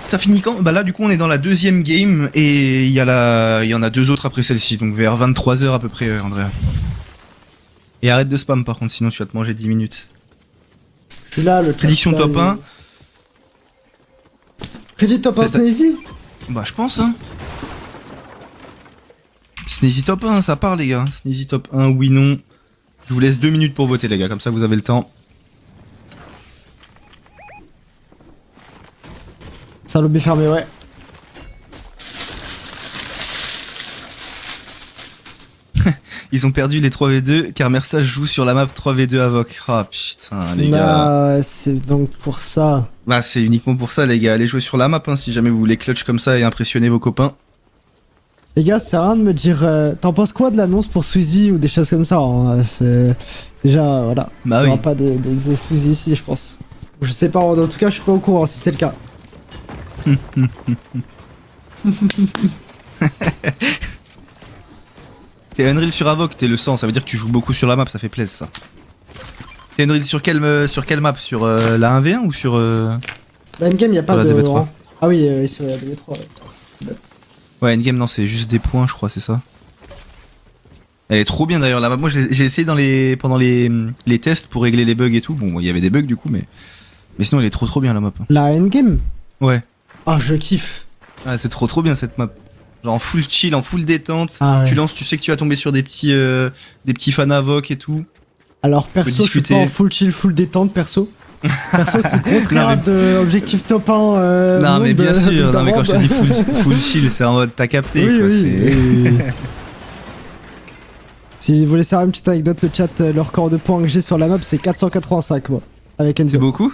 Ça finit quand? Bah là, du coup, on est dans la deuxième game, et il y en a deux autres après celle-ci, donc vers 23h à peu près, Andrea. Et arrête de spam par contre, sinon tu vas te manger 10 minutes. Je suis là, le Prédiction capital, top 1. Prédit top 1 C'est- Sneezy. Bah je pense hein. Sneezy top 1, ça part les gars. Sneezy top 1, oui, non. Je vous laisse 2 minutes pour voter les gars, comme ça vous avez le temps. C'est un lobby fermé, ouais. Ils ont perdu les 3v2 car Mersage joue sur la map 3v2 Avoc. Ah putain les gars. Bah, c'est donc pour ça. Bah c'est uniquement pour ça les gars, allez jouer sur la map hein, si jamais vous voulez clutch comme ça et impressionner vos copains. Les gars, c'est rien de me dire. T'en penses quoi de l'annonce pour Sweezy ou des choses comme ça hein, déjà, voilà. Bah Il y oui. aura pas de Sweezy ici, je pense. Je sais pas, en tout cas, je suis pas au courant si c'est le cas. T'es Unreal sur Avoc, t'es le sang, ça veut dire que tu joues beaucoup sur la map, ça fait plaisir ça. T'es Unreal sur quelle map? Sur la 1v1 ou sur... La endgame, y a pas Sur la de. DB3. Ah oui, ici, la DB3. Ouais. Ouais, endgame, non, c'est juste des points, je crois, c'est ça. Elle est trop bien d'ailleurs la map. Moi, j'ai essayé pendant les tests pour régler les bugs et tout. Bon, il y avait des bugs du coup, mais sinon, elle est trop bien la map. La endgame. Ouais. Ah, je kiffe. Ah, c'est trop bien cette map. Genre en full chill, en full détente. Ah ouais. Tu lances, tu sais que tu vas tomber sur des petits fans Avoc et tout. Alors, perso, je suis discuter. pas en full chill, full détente, perso. Perso, c'est contraire de objectif top 1. Non, mais monde, bien sûr. Non, mais quand je te dis d'avant. full chill, c'est en mode t'as capté Oui, quoi. oui, c'est- oui. Si vous voulez savoir une petite anecdote, le chat, le record de points que j'ai sur la map, c'est 485, moi. Avec C'est Enzo. beaucoup?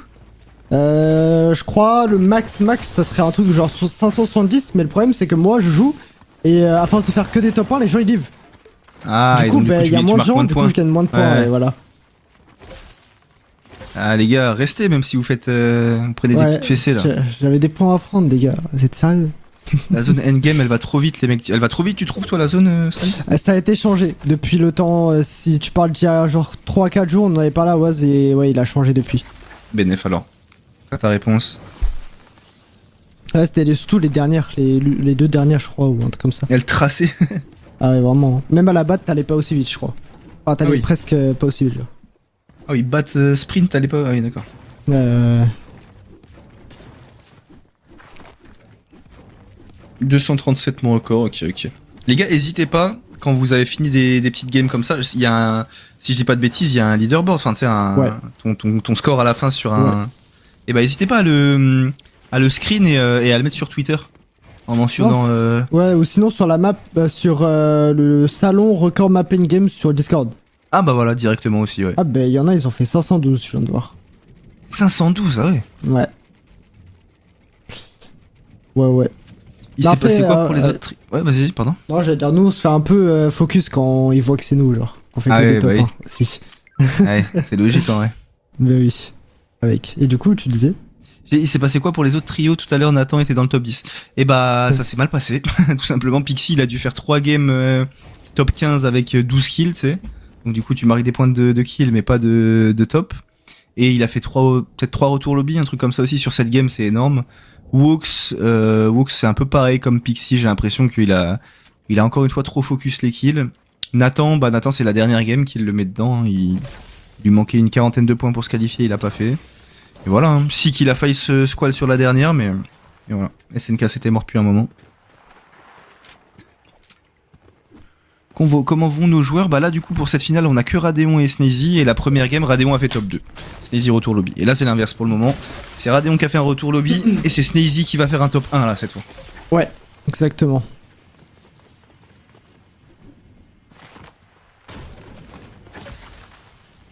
Je crois le max, ça serait un truc genre 570, mais le problème, c'est que moi, je joue, et à force de faire que des top 1, les gens, ils livrent. Ah, Du et coup, donc, il y a tu moins de marques gens, moins de du coup, points. je gagne moins de points, Ouais. et voilà. Ah, les gars, restez, même si vous faites. Vous prenez des Ouais, petites fessées là. J'avais des points à prendre, les gars. Vous êtes sérieux? La zone endgame, elle va trop vite, les mecs. Elle va trop vite, tu trouves, toi, la zone Stan? Ça a été changé depuis le temps. Si tu parles d'il y a genre 3-4 jours, on en avait parlé à Oise et ouais, il a changé depuis. Benef, alors. T'as ta réponse. Là, c'était surtout les dernières, les deux dernières, je crois, ou un truc comme ça. Elle tracée. Ah ouais, vraiment. Même à la batte, t'allais pas aussi vite, je crois. Enfin, t'allais Ah oui. presque pas aussi vite, genre. Ah oui, bat sprint, t'allais pas. Ah oui, d'accord. Euh... 237 mon record, ok. Les gars, hésitez pas, quand vous avez fini des petites games comme ça, il y a un. Si je dis pas de bêtises, il y a un leaderboard, enfin, tu sais, Ouais. ton score à la fin sur un. Et bah, hésitez pas à le screen et à le mettre sur Twitter. En mentionnant. Ouais, ou sinon sur la map, sur le salon record mapping game sur Discord. Ah bah voilà, directement aussi, ouais. Ah bah, il y en a, ils ont fait 512, je viens de voir. 512, ah ouais. Ouais. Ouais. Il Mais s'est après, passé quoi pour les autres Ouais, vas-y, pardon. Non, j'allais dire, nous, on se fait un peu focus quand ils voient que c'est nous, genre. On fait Ah que ouais, des top bah oui. 1, si. Ouais, c'est logique en vrai. Mais oui. Avec. Et du coup, tu disais Il s'est passé quoi pour les autres trios tout à l'heure? Nathan était dans le top 10. Et bah, ça s'est mal passé. Tout simplement, Pixie, il a dû faire 3 games top 15 avec 12 kills, tu sais. Donc, du coup, tu marques des points de kill, mais pas de top. Et il a fait peut-être 3 retours lobby, un truc comme ça aussi. Sur cette game, c'est énorme. Woox, c'est un peu pareil comme Pixie. J'ai l'impression qu'il a encore une fois trop focus les kills. Nathan, c'est la dernière game qu'il le met dedans. Il lui manquait une quarantaine de points pour se qualifier, il a pas fait. Et voilà, hein. Si qu'il a failli se squal sur la dernière, mais et voilà. SNK c'était mort depuis un moment. Comment vont nos joueurs? Bah là du coup pour cette finale on a que Radeon et Sneezy et la première game Radeon a fait top 2. Sneezy retour lobby. Et là c'est l'inverse pour le moment. C'est Radeon qui a fait un retour lobby et c'est Sneezy qui va faire un top 1 là cette fois. Ouais, exactement.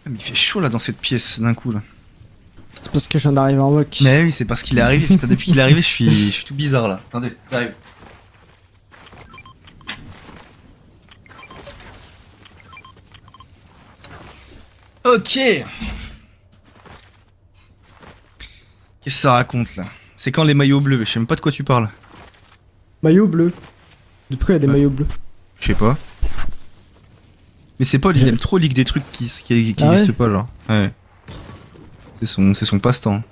Ah, mais il fait chaud là dans cette pièce d'un coup là. C'est parce que je viens d'arriver en mock. Mais oui, c'est parce qu'il est arrivé. Putain, depuis qu'il est arrivé, je suis tout bizarre là. Attendez, j'arrive. Ok. Qu'est-ce que ça raconte là? C'est quand les maillots bleus? Je sais même pas de quoi tu parles. Maillot bleu. Depuis quand il y a des Ouais. maillots bleus? Je sais pas. Mais c'est Paul, il aime trop leak des trucs qui Ah ouais existent pas, genre. Ouais. C'est son passe-temps.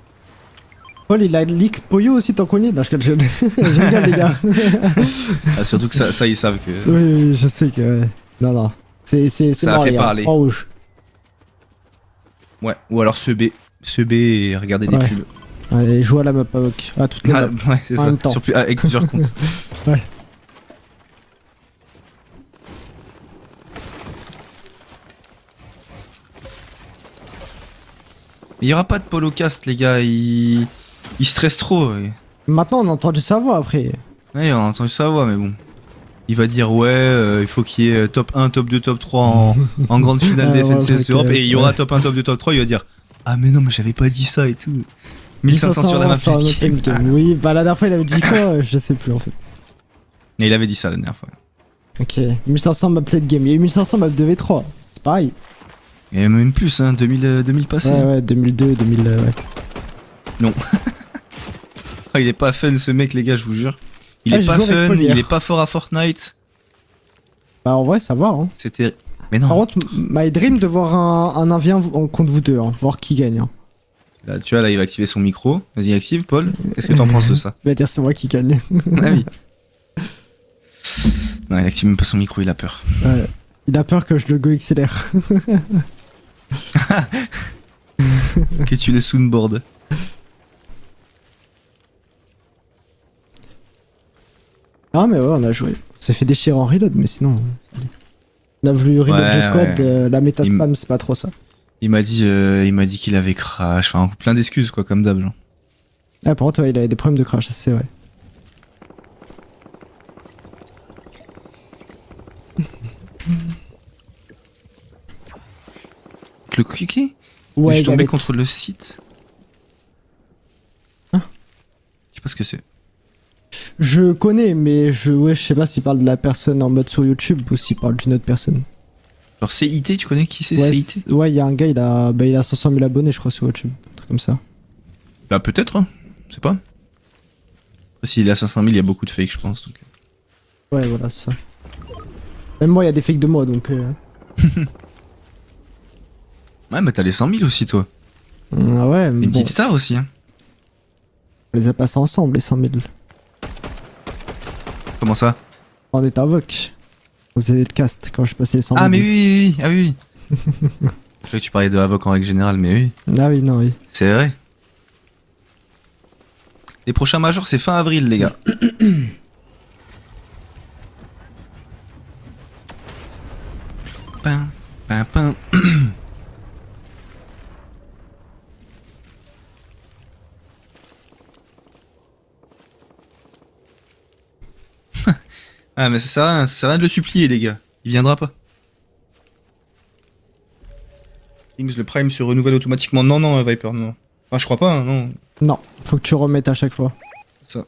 Paul, il a leak Poyo aussi, t'en connais? Non, je rigole. Je rigole, les gars. Ah, surtout que ça, ils savent que. Oui, je sais que. Ouais. Non. C'est Ça a mort, fait les gars. parler. Point rouge. Ouais. Ou alors se B. Se B et regarder des Ouais. pubs. Ouais, joue à la map avec. À toutes les Ah, maps. ouais, c'est En ça. même temps. Avec plusieurs comptes. Ouais. Mais il y aura pas de Polocast, les gars. Il stresse trop. Maintenant, on a entendu sa voix après. Ouais, on a entendu sa voix, mais bon. Il va dire ouais, il faut qu'il y ait top 1, top 2, top 3 en grande finale des Ah, ouais, FNCS ok, Europe. Et il y aura ouais. top 1, top 2, top 3. Il va dire ah, mais non, mais j'avais pas dit ça et tout. 1500 sur la map. sur lead game. game. Oui, bah la dernière fois, il avait dit quoi? Je sais plus en fait. Et il avait dit ça la dernière fois. Ok. 1500 map play de game. Il y a eu 1500 map 2v3. C'est pareil. Et même plus, hein, 2000 passés. Ouais, 2002, 2000. Ouais. Ah, il est pas fun ce mec, les gars, je vous jure. Il Ah, est j'ai pas joué avec fun, Paul il hier. est pas fort à Fortnite. Bah en vrai, ça va. Hein. C'était. Mais Par non, contre, my dream de voir un 1v1 contre vous deux. Hein. Voir qui gagne. Hein. là, tu vois, là, il va activer son micro. Vas-y, active, Paul. Qu'est-ce que t'en penses de ça? Il va dire c'est moi qui gagne. Ah oui. Non, il active même pas son micro, il a peur. Ouais. Il a peur que je le go XLR. Que tu le soundboard. Ah mais ouais, on a joué. On s'est fait déchirer en reload, mais sinon. On a voulu reload Ouais, Just Squad, ouais. la méta Il spam, c'est pas trop ça. Il m'a dit qu'il avait crash. Enfin, plein d'excuses, quoi, comme d'hab. Genre. Ah, par contre, ouais, il avait des problèmes de crash, ça, c'est vrai. Le cliquer? Ouais, Je suis tombé avec- contre le site. Hein? Je sais pas ce que c'est. Je connais, mais je sais pas s'il parle de la personne en mode sur YouTube ou s'il parle d'une autre personne. Genre CIT, tu connais qui c'est Ouais, CIT? ouais, il y a un gars, il a 500 000 abonnés, je crois, sur YouTube. Un truc comme ça. Bah peut-être, hein. Je sais pas. Après, s'il a 500 000, il y a beaucoup de fakes, je pense. Donc. Ouais, voilà, c'est ça. Même moi, il y a des fakes de moi, donc. Ouais, mais t'as les 100 000 aussi, toi. Ah ouais, mais Une bon, petite star aussi, hein. on les a passés ensemble, les 100 000. Comment ça? On était invoque. On faisait des casts quand je passais les 100 000. Ah, mais oui. Ah oui. Je croyais que tu parlais de Havok en règle générale, mais oui. Ah oui, non, oui. C'est vrai. Les prochains majors, c'est fin avril, les gars. Pin, pin, pin. Ah, mais ça sert à rien de le supplier, les gars. Il viendra pas. Kings, le Prime se renouvelle automatiquement. Non, Viper, non. Enfin, je crois pas, hein, non. Non, faut que tu remettes à chaque fois. Ça.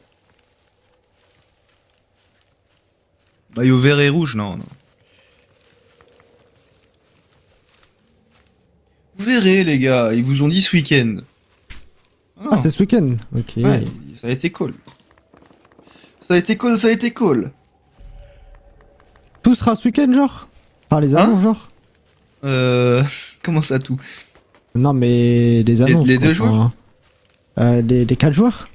Maillot vert et rouge, non. Vous verrez, les gars, ils vous ont dit ce week-end. Ah, c'est ce week-end. Ok. Ouais, ça a été cool. Ça a été cool. Tout sera ce week-end, genre Par les annonces, genre Comment ça, tout? Non, mais les annonces. les quoi, deux joueurs les 4 joueurs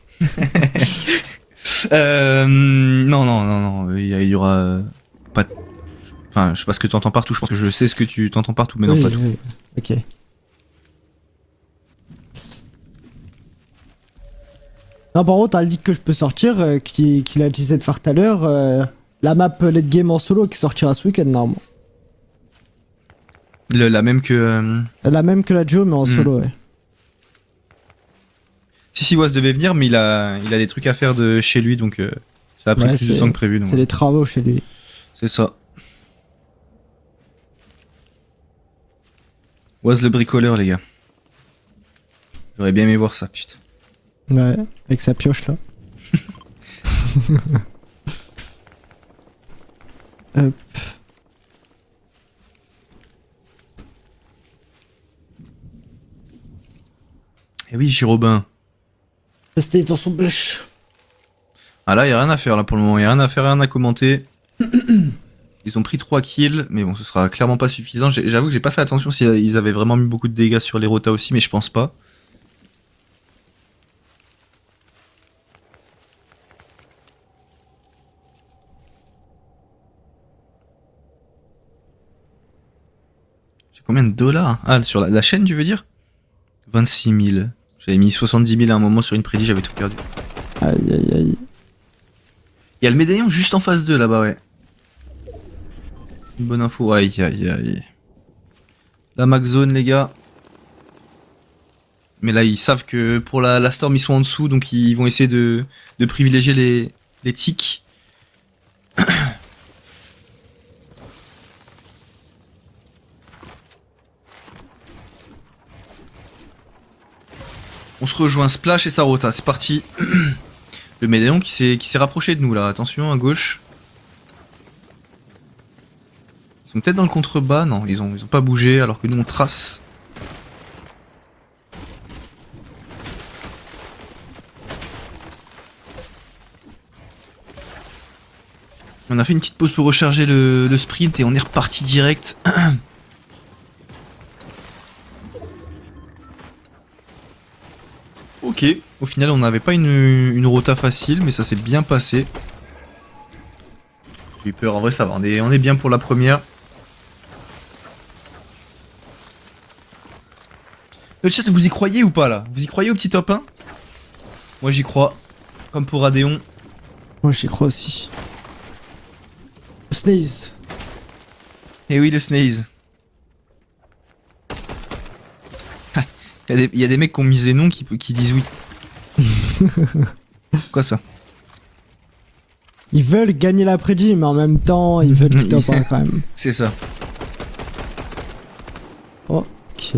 Non, il y aura pas. Enfin, je sais pas ce que tu entends partout, je pense que je sais ce que tu t'entends partout, mais non, Oui, pas tout. oui. Ok. Non, par contre, t'as le leak que je peux sortir, qu'il a utilisé de faire tout à l'heure, la map late game en solo qui sortira ce week-end, normalement. La même que. La même que la Joe, mais en solo, ouais. Si Was devait venir, mais il a des trucs à faire de chez lui, donc ça a pris Ouais, plus de temps que prévu. donc C'est les travaux chez lui. C'est ça. Was le bricoleur, les gars. J'aurais bien aimé voir ça, putain. Ouais, avec sa pioche là. Hop. Eh oui, Girobin. C'était dans son bush. Ah là, y a rien à faire là pour le moment, y a rien à faire, rien à commenter. Ils ont pris 3 kills, mais bon, ce sera clairement pas suffisant. J'avoue que j'ai pas fait attention s'ils avaient vraiment mis beaucoup de dégâts sur les rotas aussi, mais je pense pas. J'ai combien de dollars? Ah, sur la chaîne, tu veux dire? 26 000. J'avais mis 70 000 à un moment sur une prédit, j'avais tout perdu. Aïe aïe aïe. Il y a le médaillon juste en phase 2 là-bas, ouais. C'est une bonne info. Aïe aïe aïe. La max zone, les gars. Mais là, ils savent que pour la Storm, ils sont en dessous, donc ils vont essayer de privilégier les tics. On se rejoint Splash et Sarota, c'est parti. Le médaillon qui s'est rapproché de nous là, attention à gauche. Ils sont peut-être dans le contrebas, non, ils ont pas bougé alors que nous on trace. On a fait une petite pause pour recharger le sprint et on est reparti direct. Ok, au final on n'avait pas une rota facile, mais ça s'est bien passé. J'ai eu peur, en vrai ça va, on est bien pour la première. Le chat, vous y croyez ou pas là? Vous y croyez au petit top 1? Moi j'y crois, comme pour Adéon. Moi j'y crois aussi. Sneeze. Et oui, le Snaze. Il y a des mecs qui ont misé non qui disent oui. Quoi ça? Ils veulent gagner l'après-midi, mais en même temps, ils veulent quitter pas quand même. C'est ça. Ok.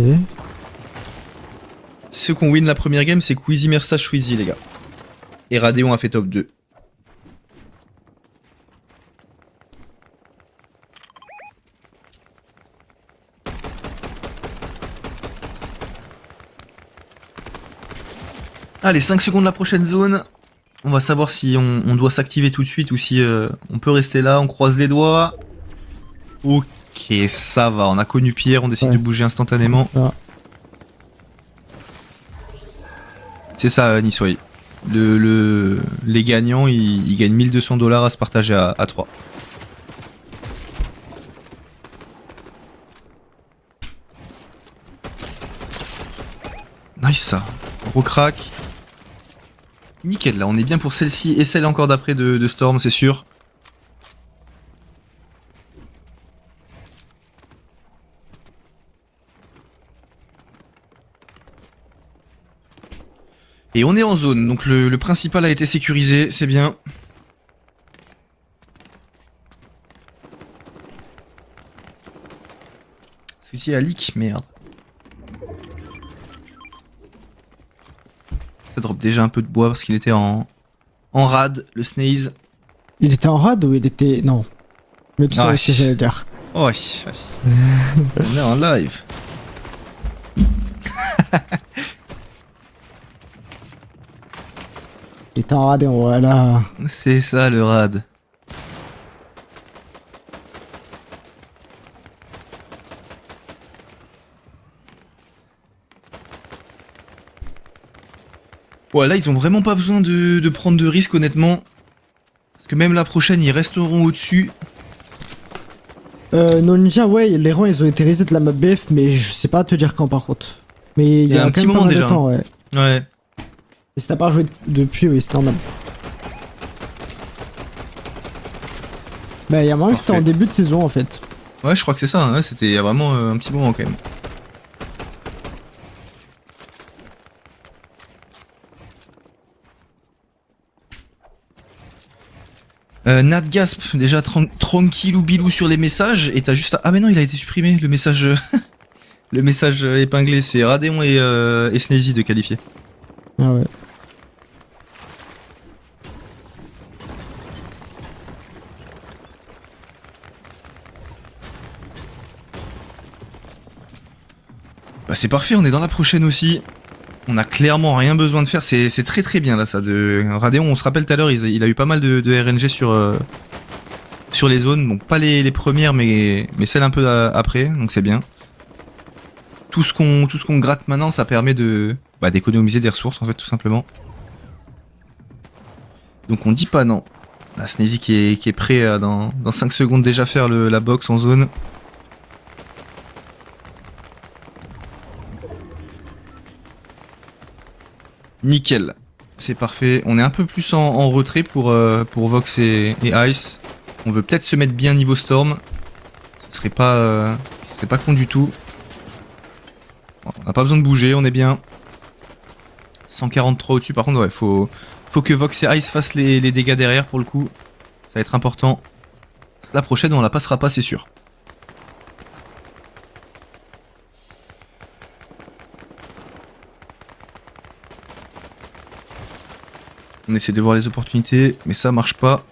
Ceux qui ont win la première game, c'est Quizzy, Mersa, Shweezy, les gars. Et Radeon a fait top 2. Allez, 5 secondes la prochaine zone. On va savoir si on doit s'activer tout de suite ou si on peut rester là. On croise les doigts. Ok, ça va. On a connu Pierre, on décide de bouger instantanément. Ah. C'est ça, Nisoy. Les gagnants, ils gagnent 1200 $ à se partager à 3. Nice ça. Gros crack. Nickel, là, on est bien pour celle-ci et celle encore d'après de Storm, c'est sûr. Et on est en zone, donc le principal a été sécurisé, c'est bien. Celui-ci a leak, merde. Ça drop déjà un peu de bois parce qu'il était en rad, le Snaze. Il était en rad ou il était. Non. Mais tu sais ce que j'allais dire. Oh, ouais. On est en live. Il était en rad et voilà. C'est ça le rad. Ouais, là, ils ont vraiment pas besoin de prendre de risques, honnêtement. Parce que même la prochaine, ils resteront au-dessus. Non, Ninja, ouais, les rangs ils ont été reset de la map BF, mais je sais pas te dire quand par contre. Mais il y a un quand petit même moment pas mal déjà. de temps, ouais. Ouais. Et si t'as pas joué depuis, oui, c'est normal. Bah, il y a moyen que c'était en début de saison en fait. Ouais, je crois que c'est ça. Hein. C'était il y a vraiment un petit moment quand même. Nadgasp, déjà tranquille ou bilou sur les messages, et t'as juste... Ah mais non, il a été supprimé, le message Le message épinglé, c'est Radeon et Sneezy de qualifier. Ah ouais. Bah c'est parfait, on est dans la prochaine aussi. On a clairement rien besoin de faire, c'est très très bien là ça. Radeon, on se rappelle tout à l'heure, il a eu pas mal de RNG sur les zones, donc pas les premières mais celles un peu après, donc c'est bien. Tout ce qu'on gratte maintenant, ça permet d'économiser des ressources en fait tout simplement. Donc on dit pas non. La Sneezy qui est prêt à dans 5 secondes déjà faire la box en zone. Nickel, c'est parfait. On est un peu plus en retrait pour Vox et Ice. On veut peut-être se mettre bien niveau Storm. Ce serait pas con du tout. Bon, on n'a pas besoin de bouger, on est bien. 143 au-dessus, par contre, ouais, faut que Vox et Ice fassent les dégâts derrière pour le coup. Ça va être important. La prochaine, on la passera pas, c'est sûr. On essaie de voir les opportunités, mais ça marche pas.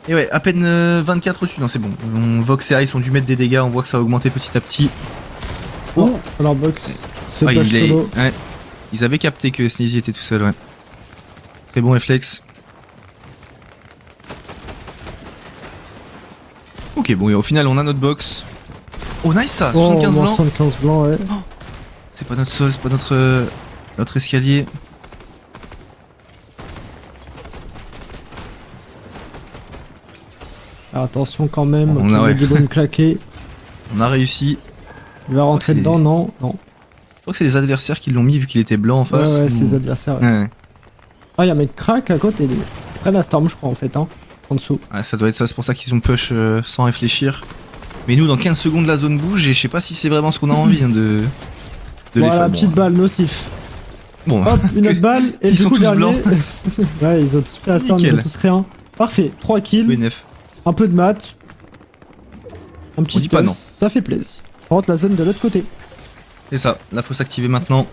Et ouais, à peine 24 au-dessus, non c'est bon. Vox et Ice ont dû mettre des dégâts, on voit que ça a augmenté petit à petit. Oh, alors Box se fait Ah, push solo. ouais. Ils avaient capté que Sneezy était tout seul, ouais. Très bon réflexe. Ok, bon, et au final, on a notre box. Oh, nice ça, 75 moins blancs. 75 blancs, ouais. C'est pas notre sol, c'est pas notre escalier. Alors, attention quand même, On a, ouais. il va me claquer. On a réussi. Il va rentrer c'est- dedans, non? Non. Je crois que c'est les adversaires qui l'ont mis vu qu'il était blanc en face. Ouais, ou- c'est les adversaires. Ouais. Ouais. Ah, il y a un mec crack à côté. Ils prennent la Storm, je crois, en fait, hein. En dessous. Ouais, ça doit être ça, c'est pour ça qu'ils ont push sans réfléchir. Mais nous, dans 15 secondes, la zone bouge et je sais pas si c'est vraiment ce qu'on a envie hein, de les Voilà, faire. petite balle, nocif. Bon, Hop, une autre balle. Et Ils du sont coup, tous dernier. blancs. Ouais, ils ont tous pris la Storm, ils Nickel. ont tous rien. Parfait, 3 kills, BNF. un peu de maths. Un petit On dit pas non. space, ça fait plaisir. On rentre la zone de l'autre côté. C'est ça, là faut s'activer maintenant.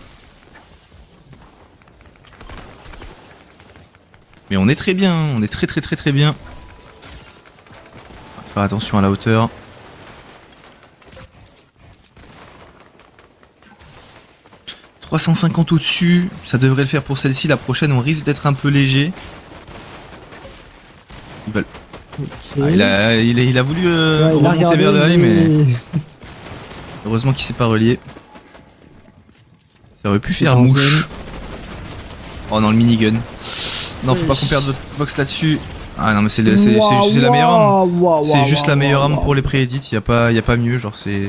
Mais on est très bien, on est très bien. Faut faire attention à la hauteur. « 350 au-dessus, ça devrait le faire pour celle-ci. La prochaine, on risque d'être un peu léger. Ils veulent- Ok. Ah, il a voulu Ouais, il a remonter regardé, vers le high, mais heureusement qu'il s'est pas relié. Ça aurait pu faire en mouche. zone. Oh non, le minigun. Non, faut pas qu'on perde notre box là-dessus. Ah non, mais c'est la meilleure arme. C'est juste la meilleure arme pour les pré-edits, y a pas mieux, genre c'est...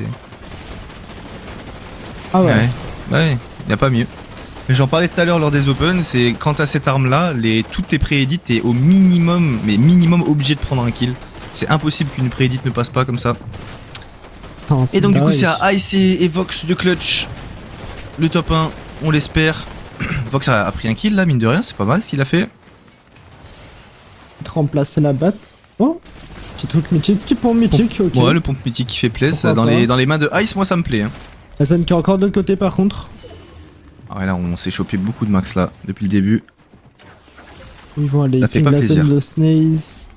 Ah ouais. Ouais, y a pas mieux. J'en parlais tout à l'heure lors des Open, c'est quand t'as cette arme là, toutes tes pré-edits, t'es au minimum, mais minimum obligé de prendre un kill. C'est impossible qu'une pré-edit ne passe pas comme ça. Putain, Et donc du coup dingue. c'est à Ice et Vox de clutch. Le top 1, on l'espère. Vox a pris un kill là, mine de rien, c'est pas mal ce qu'il a fait. De remplacer la batte. Oh, petit truc mythique, petit pont mythique, ok. Ouais, le pompe mythique qui fait plaisir. Pourquoi pas. Dans les mains de Ice, moi ça me plaît. Hein. La zone qui est encore de l'autre côté par contre. Ah ouais, là on s'est chopé beaucoup de max là, depuis le début. Où ils vont aller. Ça Ils fait pingent pas la plaisir. zone de Snaze.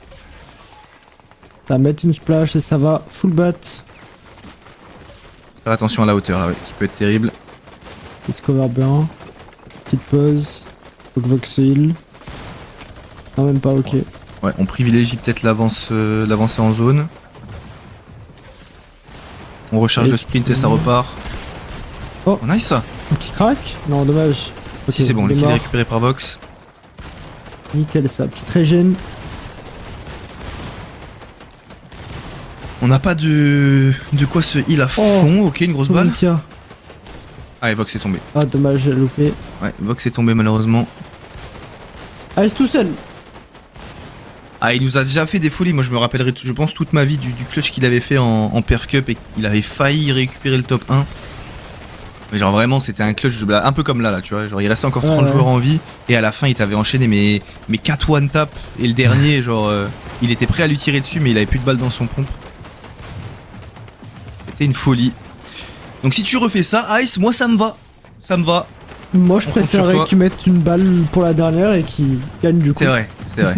Ça va mettre une splash et ça va full bat. Faire attention à la hauteur là, ouais, qui peut être terrible. Il se cover bien. Petite pause. Faut que Vox se heal. Non, même pas, ok. Ouais, on privilégie peut-être l'avancée en zone. On recharge Et le sprint et ça repart. Oh. On a eu ça. Un petit crack. Non, dommage. Ok, Si c'est bon, il le est kill est mort. récupéré par Vox. Nickel ça. Petite régène. On n'a pas de quoi se heal à fond. Ok, une grosse balle. Mika. Ah et Vox est tombé. Ah, dommage, j'ai loupé. Ouais, Vox est tombé malheureusement. Ah, il est tout seul. Ah, il nous a déjà fait des folies. Moi, je me rappellerai, je pense, toute ma vie du clutch qu'il avait fait en Perf Cup et qu'il avait failli récupérer le top 1. Mais genre vraiment c'était un clutch un peu comme là tu vois, genre il restait encore 30 Ouais. joueurs en vie et à la fin il t'avait enchaîné mais 4 one tap et le dernier genre il était prêt à lui tirer dessus mais il avait plus de balles dans son pompe. C'était une folie. Donc si tu refais ça Ice, moi ça me va. Ça me va. Moi, je On compte sur préférerais toi. qu'ils mettent une balle pour la dernière et qu'ils gagnent du coup. C'est vrai, c'est vrai.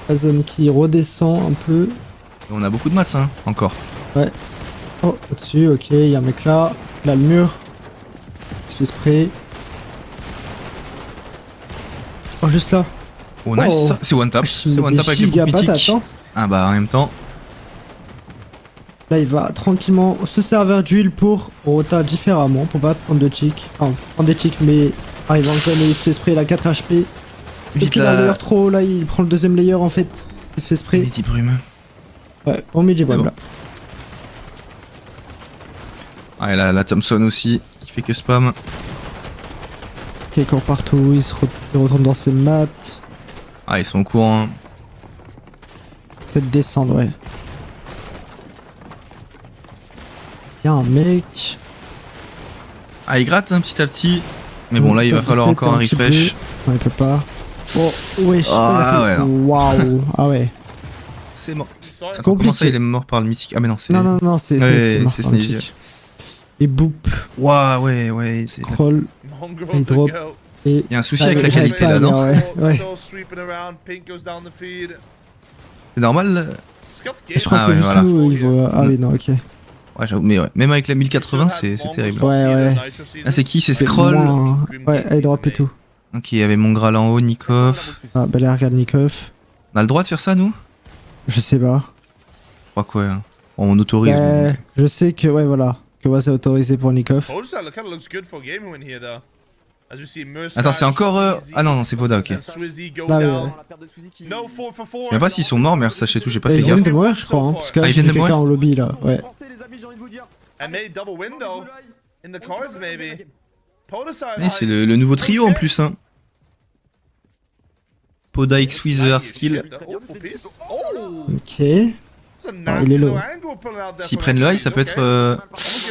La zone qui redescend un peu. On a beaucoup de maths hein, encore. Oh, au-dessus, ok, il y a un mec là. Là, le mur. Il se fait spray. Oh, juste là. Oh nice, Oh. ça, c'est one tap. Je C'est mets one des tap avec les giga poupes patates, mythiques. hein. Ah bah en même temps. Là, il va tranquillement se servir d'huile pour rota différemment, pour pas prendre de chic. Enfin, prendre des chicks, mais arrive en zone et il se fait spray, il a 4 HP. Et Vite puis il a un là. layer trop haut, là, il prend le deuxième layer en fait. Il se fait spray. Midi brume. Ouais, bon midi C'est bon. là. Ah et la Thompson aussi, qui fait que spam. Ok, il court partout, il retourne dans ses maths. Ah ils sont au courant. Hein. Peut-être descendre, ouais. Il y a un mec. Ah il gratte petit à petit. Mais bon là il va Top falloir 17, encore un petit refresh. peu. Non, il peut pas. Oh, wesh. Ah, ouais, non. Waouh. Ah ouais. C'est mort. C'est Comment ça compliqué. il est mort par le mythique? Ah mais non c'est... Non, non, non, c'est Ouais, Snaze qui est mort c'est par le Snaze, kick. Et boop, Waouh ouais c'est... scroll, Mongrel il to drop go. et. Il y a un souci Ah, avec la mais j'arrive qualité pas à là lire, non? ouais, ouais. Still sweeping around. Pink goes down the feed. C'est normal? Scuff Je game. crois Ah que c'est ouais, juste voilà. nous, il voit. Ah oui, non, ok. Ouais j'avoue, mais ouais. Même avec la 1080 c'est terrible. Ouais. Ah c'est qui? C'est C'est Scroll? moins- Ouais, airdrop et tout. Ok il y avait mon Graal en haut, Nikov. Ah, bah là, regarde Nikov. On a le droit de faire ça nous? Je sais pas. Je crois que ouais. Hein. On autorise. Ouais, donc. je sais que, ouais, voilà. Que ouais, c'est autorisé pour Nikov. Polestar kind of looks good for a game win here though. As we see Mustache, Attends c'est encore... Sweezy, Ah non non c'est Poda ok. and Swizzy go Ah oui, down. ouais. No 4 for 4. Je sais même pas s'ils sont morts mais sachez tout j'ai pas Et fait ils viennent gaffe. de mourir, je crois, hein, parce que là, Ah, ils j'ai viennent vu de quelqu'un mourir au lobby là, ouais. And maybe double window in the cards maybe. Polestar. Mais c'est le nouveau trio en plus hein. Poda X Wither skill. Oh, Ok. that's a nice il est little low. angle pulling out there S'ils from prennent le high ça peut okay. être...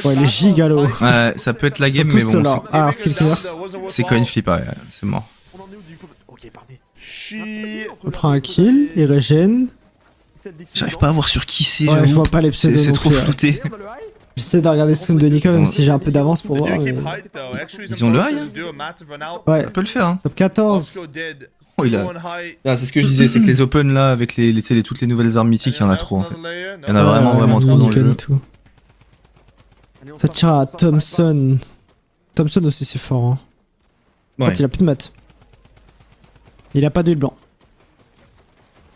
Ouais, il est giga low. Ouais ça peut être la Ils sont game mais tous bon là. Ah, skill clear. c'est coin flip ouais, c'est mort. Shit. Il prend un kill, il régène. J'arrive pas à voir sur qui c'est. Ouais, j'avoue. je vois pas les pseudos C'est non trop plus, ouais. flouté. J'essaie de regarder le stream de Nikov même si j'ai un peu d'avance pour voir. Mais... Ils ont le high, Ouais, Ça peut le faire hein. top 14. Oh, il a... Ah, c'est ce que je disais, c'est que les open là, avec toutes les nouvelles armes mythiques, il y en a trop en fait. Il y en a vraiment, vraiment trop dans le Nikon jeu. et tout. Ça tire à Thompson. Thompson aussi c'est fort. Hein. Par Ouais. contre, il a plus de maths. Il a pas d'huile blanc.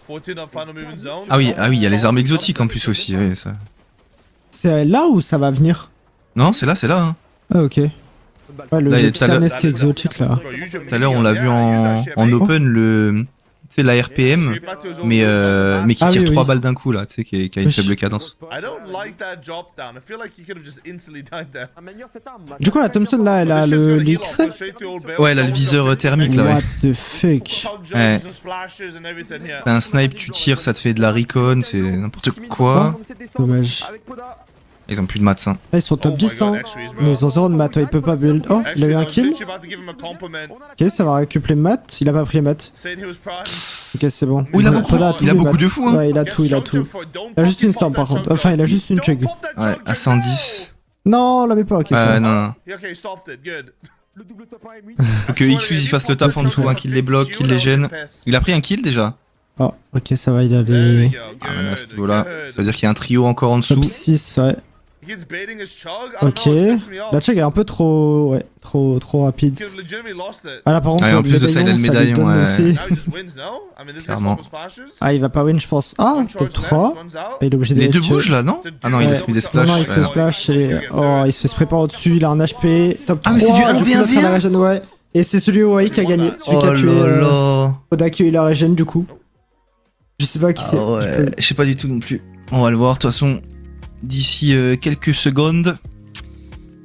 Ah oui, il y a les armes exotiques en plus aussi. Ouais, ça. C'est là où ça va venir? Non, c'est là. Hein. Ah ok. Ouais, le Là, il y a petit tout à l'heure- Ernest qui est exotique là. Tout à l'heure, on l'a vu en open, tu sais, la RPM, mais qui Ah tire oui, 3 oui. balles d'un coup là, tu sais, qui a une Wesh. faible cadence. I don't like that drop down. I feel like he could have just instantly died there. Du coup la Thompson là elle a le l'X-ray? Ouais, elle a le viseur thermique là, ouais. What the fuck? Ouais. T'as un snipe, tu tires, ça te fait de la recon, c'est n'importe quoi. Dommage. Ils ont plus de maths, hein. Là ils sont top 10 hein. Mais ils ont 0 de maths, ouais, il peut pas build. Oh, il a eu un kill. Ok, ça va récupérer les maths. Il a pas pris les maths. Ok, c'est bon. Oh, il a Ouais, beaucoup- Poda tout, il a les beaucoup maths. de fous, hein. Ouais, il a tout. Il a juste une storm par contre. Enfin, il a juste une chug. Ouais, à 110. Non, on l'avait pas, ok, c'est Ouais, bon. non. Okay, stopped it. Good. Faut que Xwiz il fasse le taf en dessous, hein, qu'il les bloque, qu'il les gêne. Il a pris un kill déjà. Oh, ok, ça va, il a There les you go. Ah, mais à ce Good, niveau-là, good. ça veut dire qu'il y a un trio encore en dessous. top 6, ouais. He keeps baiting his chug. I don't Ok. know, it's pissing me off. La chug est un peu trop. Ouais, trop rapide. He could have legitimately lost it. Ah là, par contre, Ah, et en plus de ça, il a le lui médaillon, donne ouais. aussi. Now he just wins, no? I mean, this is Clairement. what splashes. Ah, il va pas win, je pense. Ah, One charge top left, 3. one's out. Et il est obligé Les d'aller deux tuer. bougent là, non? Ah non, il Ouais. a mis des Non, splash. non, il se ouais. splash et. Oh, il se fait spray par au-dessus, il a un HP. Top 3. Ah, mais c'est du coup, 1v1, l'autre, il a la régène, ouais. Et c'est celui au AI qui a gagné. Celui qui a Oh tué là là. Oda qui a eu la régène, du coup. Je sais pas qui c'est. Ah ouais, je sais pas du tout non plus. On va le voir, de toute façon, d'ici quelques secondes.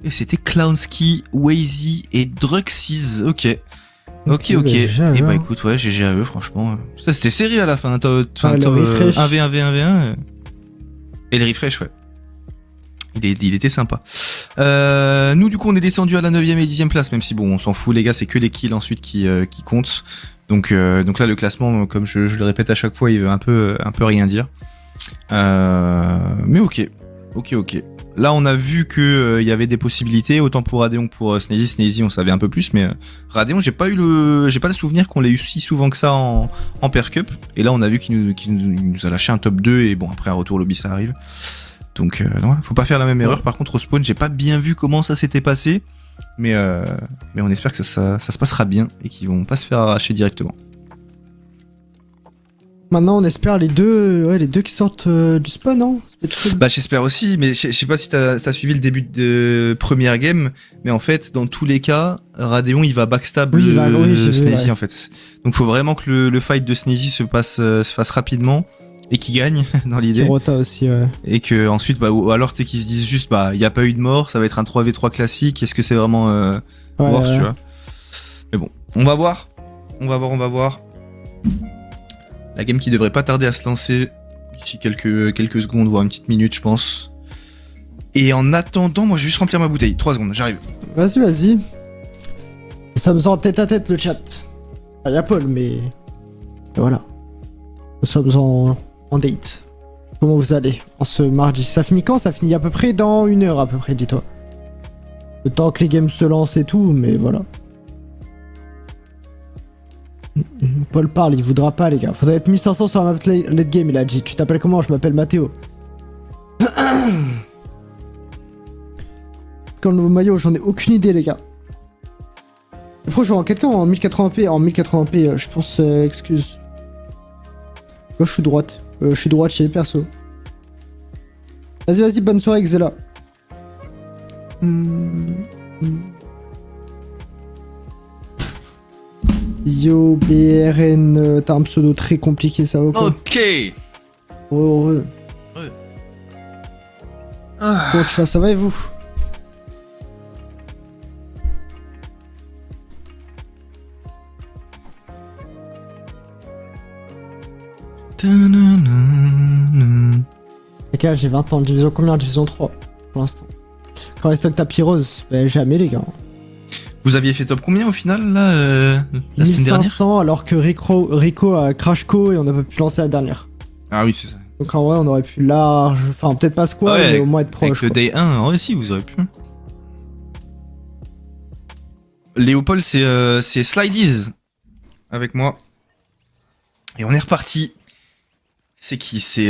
Et c'était Clownski, Wazy et Druxies. Ok. Ok. déjà, Et bah ouais. écoute, ouais, GG à eux, franchement. Ça, c'était serré à la fin. Ah, le refresh. 1v1, 1v1. Et le refresh, ouais. Il était sympa. Nous, du coup, on est descendu à la 9ème et 10ème place, même si bon, on s'en fout, les gars, c'est que les kills ensuite qui comptent. Donc là, le classement, comme je le répète à chaque fois, il veut un peu rien dire. Mais ok. Là, on a vu que il y avait des possibilités, autant pour Radeon que pour Sneezy. Sneezy, on savait un peu plus, mais Radeon, j'ai pas le souvenir qu'on l'ait eu si souvent que ça en Pair Cup. Et là, on a vu qu'il nous a lâché un top 2, et bon, après un retour lobby, ça arrive. Donc, non, faut pas faire la même erreur. Par contre, au spawn, j'ai pas bien vu comment ça s'était passé, mais on espère que ça se passera bien et qu'ils vont pas se faire arracher directement. Maintenant, on espère les deux qui sortent du spawn, non? Bah, j'espère aussi, mais je sais pas si t'as suivi le début de première game, mais en fait, dans tous les cas, Radeon il va backstab Sneezy, ouais. en fait. Donc, faut vraiment que le fight de Sneezy se fasse rapidement et qu'il gagne dans l'idée. Rota aussi, ouais. Et que ensuite, bah, ou alors tu sais qu'ils se disent juste, bah, il y a pas eu de mort, ça va être un 3v3 classique. Est-ce que c'est vraiment worse, tu vois? Mais bon, on va voir. La game qui devrait pas tarder à se lancer d'ici quelques secondes, voire une petite minute, je pense. Et en attendant, moi je vais juste remplir ma bouteille. 3 secondes, j'arrive. Vas-y. Nous sommes en tête à tête, le chat. Il y a Paul, mais voilà. Nous sommes en date. Comment vous allez en ce mardi? Ça finit quand? Ça finit à peu près dans 1 heure à peu près, dis-toi. Le temps que les games se lancent et tout, mais voilà. Paul parle, il voudra pas les gars. Faudrait être 1500 sur la map late game, il a dit. Tu t'appelles comment? Je m'appelle Mathéo. Quand le nouveau maillot, j'en ai aucune idée les gars. Franchement, quelqu'un en 1080p, je pense, excuse. Moi je suis droite. Je suis droitier perso. Vas-y, bonne soirée Xela. Yo, BRN, t'as un pseudo très compliqué, ça va quoi? Ok. Heureux. Ouais. Comment tu vas, ça va et vous? Les gars, j'ai 20 ans, division combien? Division 3 pour l'instant. Quand reste que tapis rose? Ben jamais les gars. Vous aviez fait top combien au final là la semaine dernière? 1500 alors que Rico a crash co et on n'a pas pu lancer la dernière. Ah oui, c'est ça. Donc en vrai on aurait pu large, enfin peut-être pas squad mais au moins être proche. Avec le day 1, en vrai si vous aurez pu. Léopold c'est Slideys avec moi. Et on est reparti. C'est qui? C'est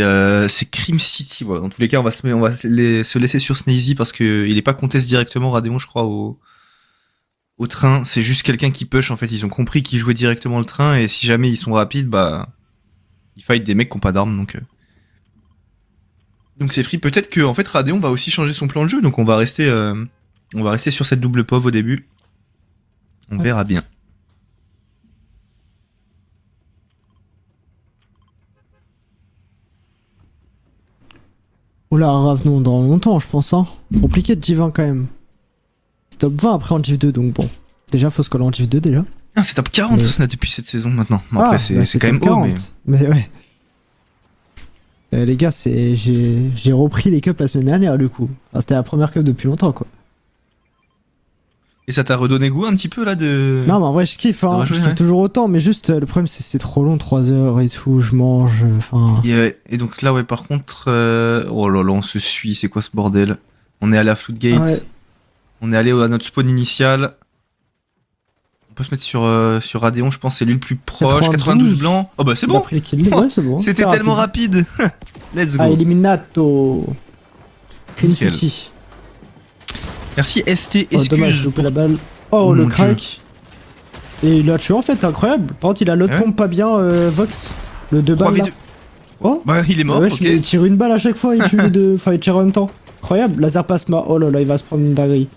Cream City. Voilà. Dans tous les cas, on va se laisser sur Sneezy parce que il est pas contest directement Radeon, je crois, au train. C'est juste quelqu'un qui push. En fait, ils ont compris qu'ils jouaient directement le train et si jamais ils sont rapides, bah ils fight des mecs qui ont pas d'armes. Donc c'est free. Peut-être que en fait Radeon va aussi changer son plan de jeu. Donc on va rester sur cette double POV au début. On verra bien. Oula, revenons dans longtemps, je pense, hein. Compliqué de div 1 quand même. C'est top 20 après en div 2, donc bon. Déjà, faut se coller en div 2 déjà. Ah, c'est top 40 là, depuis cette saison maintenant. Bon, après, c'est quand même top haut, 40. Mais ouais. Les gars, j'ai repris les cups la semaine dernière, du coup. Enfin, c'était la première cup depuis longtemps, quoi. Et ça t'a redonné goût un petit peu là de... Non mais en vrai je kiffe, hein. Je kiffe toujours autant, mais juste le problème c'est trop long, 3 heures et tout, je mange, enfin... Et donc là ouais par contre, oh là là on se suit, c'est quoi ce bordel? On est allé à Floodgate, ouais. On est allé à notre spawn initial, on peut se mettre sur Radeon, je pense c'est lui le plus proche, 92 blancs, oh bah c'est bon, ouais, c'est bon. C'était tellement rapide. Let's go. Ah, Eliminato Cream City. Merci ST, excuse. Dommage, j'ai loupé la balle. Oh, le crack. Et il a tué en fait, incroyable. Par contre, il a l'autre pompe pas bien, Vox. Le 2 balles là. Oh. Bah, il est mort, ouais, ok. Il tire une balle à chaque fois, il tue les deux. Enfin, il tire en même temps. Incroyable, laser plasma. Oh là là, il va se prendre une dinguerie.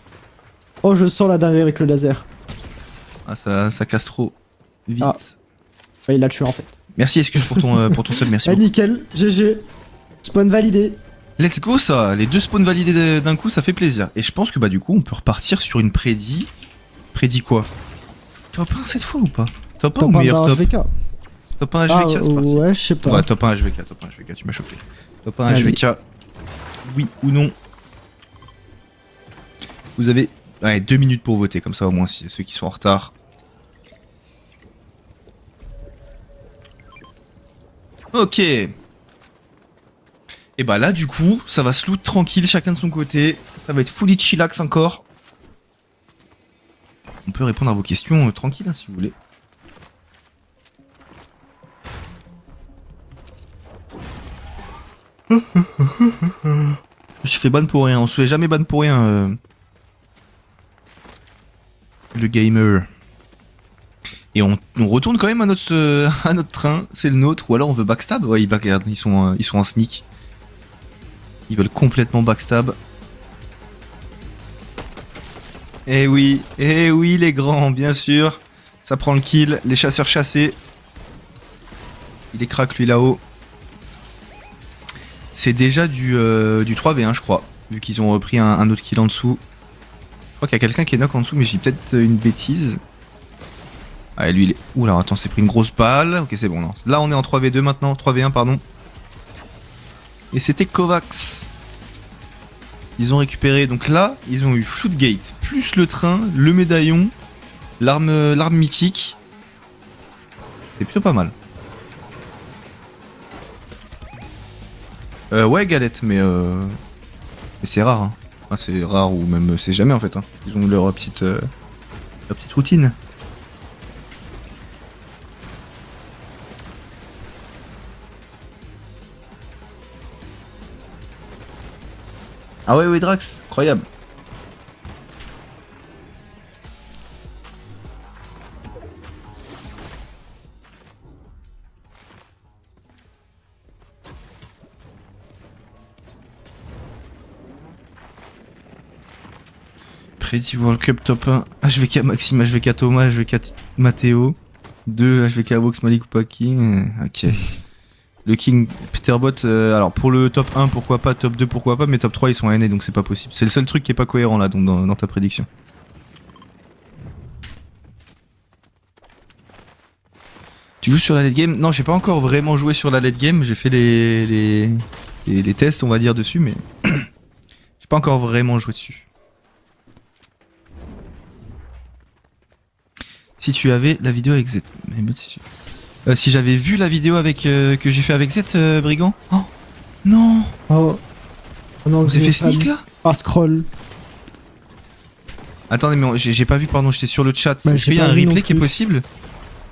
Oh, je sens la dinguerie avec le laser. Ah, ça casse trop. Vite. Ah. Enfin, il l'a tué en fait. Merci, excuse pour ton sub, merci. Ah, nickel, GG. Spawn validé. Let's go ça, les 2 spawns validés d'un coup, ça fait plaisir. Et je pense que bah du coup, on peut repartir sur une prédit. Prédit quoi? Top 1 cette fois ou pas? Top 1 ou meilleur top? HVK. Top 1 HVK, c'est parti. Ouais, je sais pas. Ouais, top 1 HVK, tu m'as chauffé. Top 1 HVK, oui ou non? Vous avez 2 minutes pour voter, comme ça au moins, si ceux qui sont en retard. Ok. Et bah là, du coup, ça va se loot tranquille, chacun de son côté. Ça va être fully chillax encore. On peut répondre à vos questions tranquille, hein, si vous voulez. Je fais ban pour rien, on se fait jamais ban pour rien. Le gamer. Et on retourne quand même à notre train, c'est le nôtre. Ou alors on veut backstab. Ouais, regarde, ils sont en sneak. Ils veulent complètement backstab. Eh oui les grands, bien sûr. Ça prend le kill, les chasseurs chassés. Il est crack lui là-haut. C'est déjà du 3v1 je crois, vu qu'ils ont repris un autre kill en dessous. Je crois qu'il y a quelqu'un qui est knock en dessous, mais j'ai peut-être une bêtise. Ah lui il est... Oula attends, c'est pris une grosse balle. Ok c'est bon, non. Là on est en 3v2 maintenant, 3v1 pardon. Et c'était Kovacs. Ils ont récupéré, donc là ils ont eu Floodgate, plus le train, le médaillon, l'arme mythique. C'est plutôt pas mal. Ouais galette, mais c'est rare. Hein. Enfin, c'est rare ou même c'est jamais en fait. Hein. Ils ont leur petite routine. Ah ouais Drax, incroyable. Prédit World Cup top 1, HVK Maxime, HVK Thomas, HVK Matteo, 2 HVK Vox Malik Paki, ok. Le King Peterbot, alors pour le top 1 pourquoi pas, top 2 pourquoi pas, mais top 3 ils sont ANA donc c'est pas possible. C'est le seul truc qui est pas cohérent là donc dans ta prédiction. Tu joues sur la late game? Non, j'ai pas encore vraiment joué sur la late game, j'ai fait les tests on va dire dessus mais j'ai pas encore vraiment joué dessus. Si tu avais la vidéo avec Z. Si j'avais vu la vidéo avec que j'ai fait avec Z, Brigand. Oh non. Oh non, vous avez fait sneak là? Par scroll. Attendez, mais j'ai pas vu, pardon, j'étais sur le chat. Bah, Est-ce qu'il y a un replay qui est possible?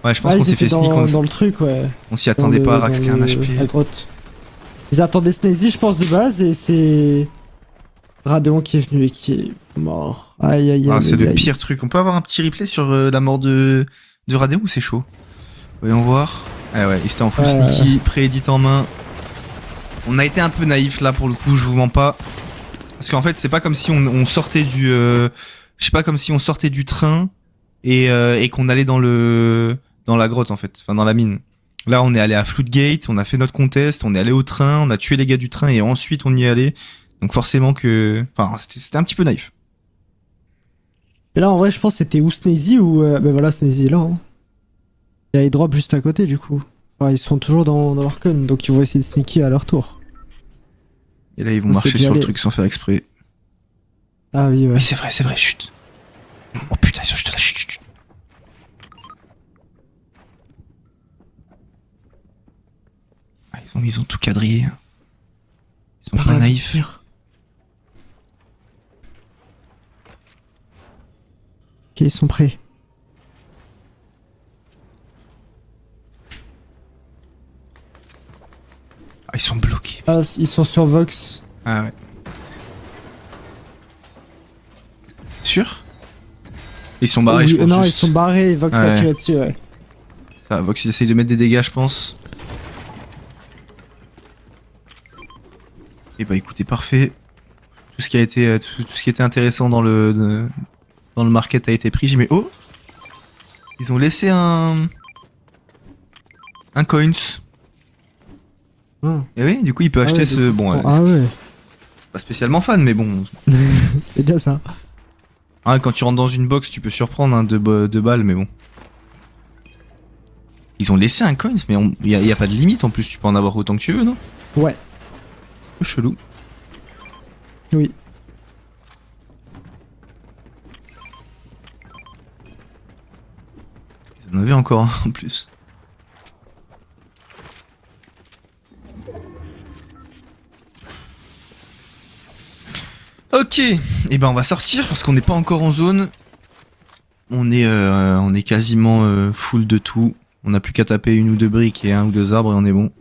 Ouais, je pense qu'on s'est fait sneak. Dans le truc, ouais. On s'y attendait pas, Rax qui a un HP. La grotte. Ils attendaient Sneezy, je pense, de base, et c'est Radeon qui est venu et qui est mort. Aïe aïe aïe. Ah, c'est le pire truc. On peut avoir un petit replay sur la mort de Radeon ou c'est chaud? Voyons voir. Ah ouais, il était en full sneaky, pré-edit en main. On a été un peu naïf là pour le coup, je vous mens pas. Parce qu'en fait, c'est pas comme si on sortait du. Je sais pas, comme si on sortait du train et qu'on allait dans la grotte en fait, enfin dans la mine. Là, on est allé à Floodgate, on a fait notre contest, on est allé au train, on a tué les gars du train et ensuite on y est allé. Donc forcément que. Enfin, c'était un petit peu naïf. Et là, en vrai, je pense que c'était ou Sneezy ou. Ben voilà, Sneezy là. Hein. Il y a les drops juste à côté du coup. Enfin, ils sont toujours dans leur con, donc ils vont essayer de sneaker à leur tour. Et là, ils vont marcher sur le truc sans faire exprès. Ah oui, ouais. Oui, c'est vrai, chut. Oh putain, ils sont juste là, chut. Ah, ils ont tout quadrillé. Ils sont pas naïfs. Ok, ils sont prêts. Ah, ils sont bloqués. Ah, ils sont sur Vox. Ah ouais. Sûr? Ils sont barrés, je pense. Non, juste. ils sont barrés, Vox a tiré dessus, ouais. Ça, Vox, il essaye de mettre des dégâts, je pense. Et bah écoutez, parfait. Tout ce qui a été, tout ce qui était intéressant dans le market a été pris. J'ai mis oh, ils ont laissé un coins. Et oui, du coup, il peut acheter ce bon. Ouais. Pas spécialement fan, mais bon. C'est déjà ça. Hein, quand tu rentres dans une box, tu peux surprendre hein, deux balles, mais bon. Ils ont laissé un coins, mais il y a pas de limite en plus. Tu peux en avoir autant que tu veux, non? Ouais. Chelou. Oui. On en avait encore un en plus. Ok, et ben on va sortir parce qu'on n'est pas encore en zone. On est quasiment full de tout. On n'a plus qu'à taper une ou deux briques et un ou deux arbres et on est bon.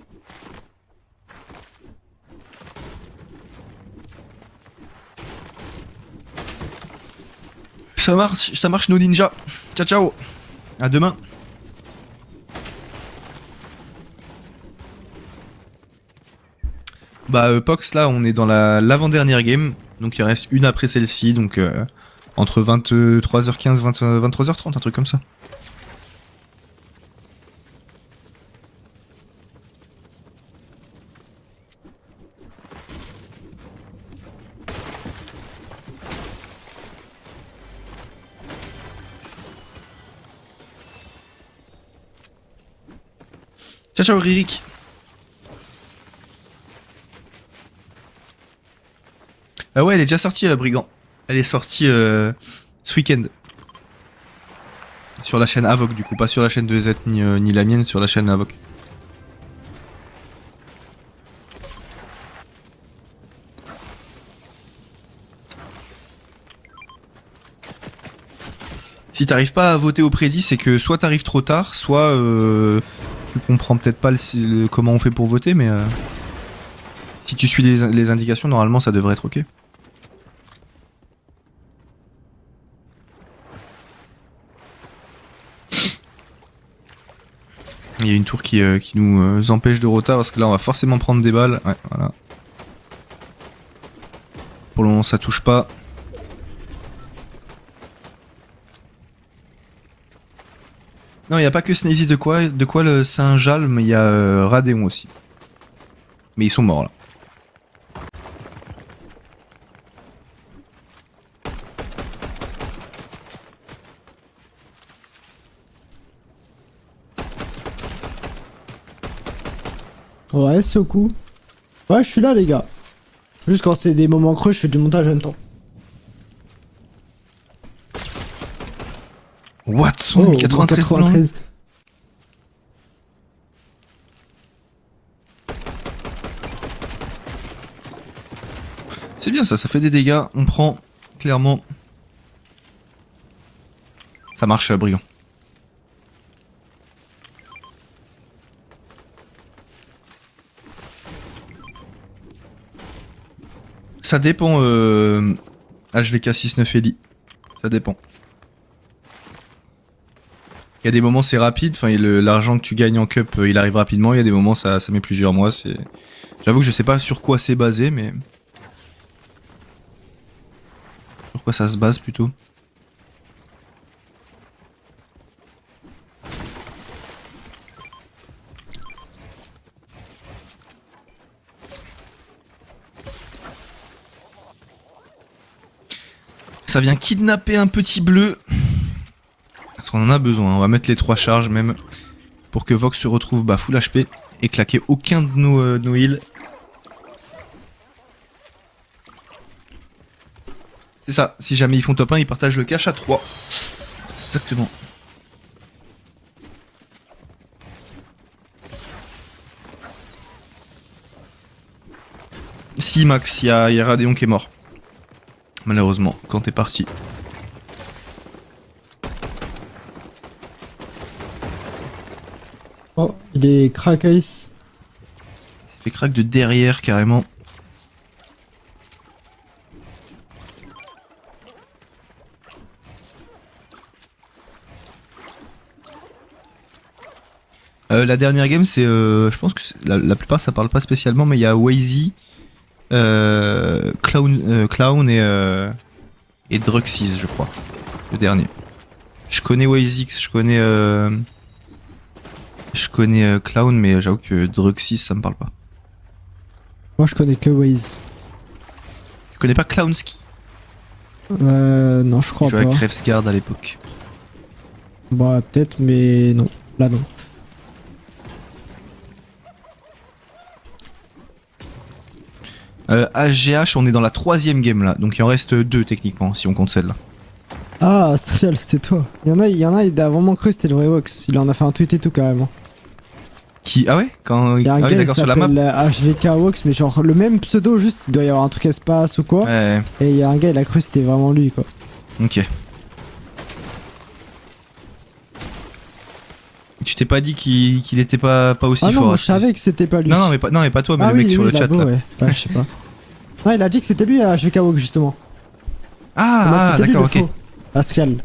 Ça marche nos ninjas. Ciao ciao. À demain. Bah Pox là on est dans l'avant-dernière game. Donc il reste une après celle-ci. Donc entre 23h15 23h30 un truc comme ça. Ciao ciao Ririk. Ah ouais elle est déjà sortie Brigand. Elle est sortie ce week-end. Sur la chaîne Avoc du coup, pas sur la chaîne de Z ni la mienne, sur la chaîne Avoc. Si t'arrives pas à voter au prédit, c'est que soit t'arrives trop tard, soit tu comprends peut-être pas comment on fait pour voter, mais si tu suis les indications, normalement ça devrait être ok. Il y a une tour qui nous empêche de rota parce que là on va forcément prendre des balles. Ouais, voilà. Pour le moment ça touche pas. Non, il n'y a pas que Sneezy de quoi le Saint-Jalm, mais il y a Radéon aussi. Mais ils sont morts là. Ouais, c'est au coup. Ouais, je suis là, les gars. Juste quand c'est des moments creux, je fais du montage en même temps. What? On a mis 93 blancs. C'est bien ça fait des dégâts. On prend, clairement. Ça marche, Brigand. Ça dépend, HVK 69 Eli. Ça dépend. Il y a des moments c'est rapide, enfin l'argent que tu gagnes en cup il arrive rapidement, il y a des moments ça met plusieurs mois, j'avoue que je sais pas sur quoi c'est basé mais sur quoi ça se base plutôt. Ça vient kidnapper un petit bleu. Parce qu'on en a besoin, on va mettre les 3 charges même. Pour que Vox se retrouve full HP et claquer aucun de nos heals. C'est ça, si jamais ils font top 1, ils partagent le cash à 3. Exactement. Si Max, il y a Radéon qui est mort. Malheureusement, quand t'es parti. Oh, il est crack ice. Il fait crack de derrière carrément. La dernière game, c'est, je pense que la plupart ça parle pas spécialement, mais il y a Wazy, Clown et Druxys, je crois, le dernier. Je connais Wazix, je connais Clown, mais j'avoue que Druxys ça me parle pas. Moi je connais que Waze. Tu connais pas Clownski? Non, je crois Je pas. jouais avec Revsgard à l'époque. Bah, peut-être, mais non. Là, non. HGH, on est dans la 3ème game là, donc il en reste 2 techniquement si on compte celle-là. Ah, Strial, c'était toi. Il a vraiment cru que c'était le vrai Vox. Il en a fait un tweet et tout carrément. Qui... Ah ouais quand... Il y a un Ah oui, gars, il d'accord, sur la map. s'appelle HVK Vox, mais genre le même pseudo, juste il doit y avoir un truc espace ou quoi. Ouais, Et il y a un gars, il a cru que c'était vraiment lui quoi. ok. Tu t'es pas dit qu'il était pas aussi Ah non, fort. moi je savais que c'était pas lui. Non, mais pas toi, mais ah le oui, mec sur oui, le chat là-bas, là. ouais. Ouais, je sais pas. Non, il a dit que c'était lui HVK Vox justement. En mode, Ah, c'était lui, d'accord, le ok. faux. Astrial.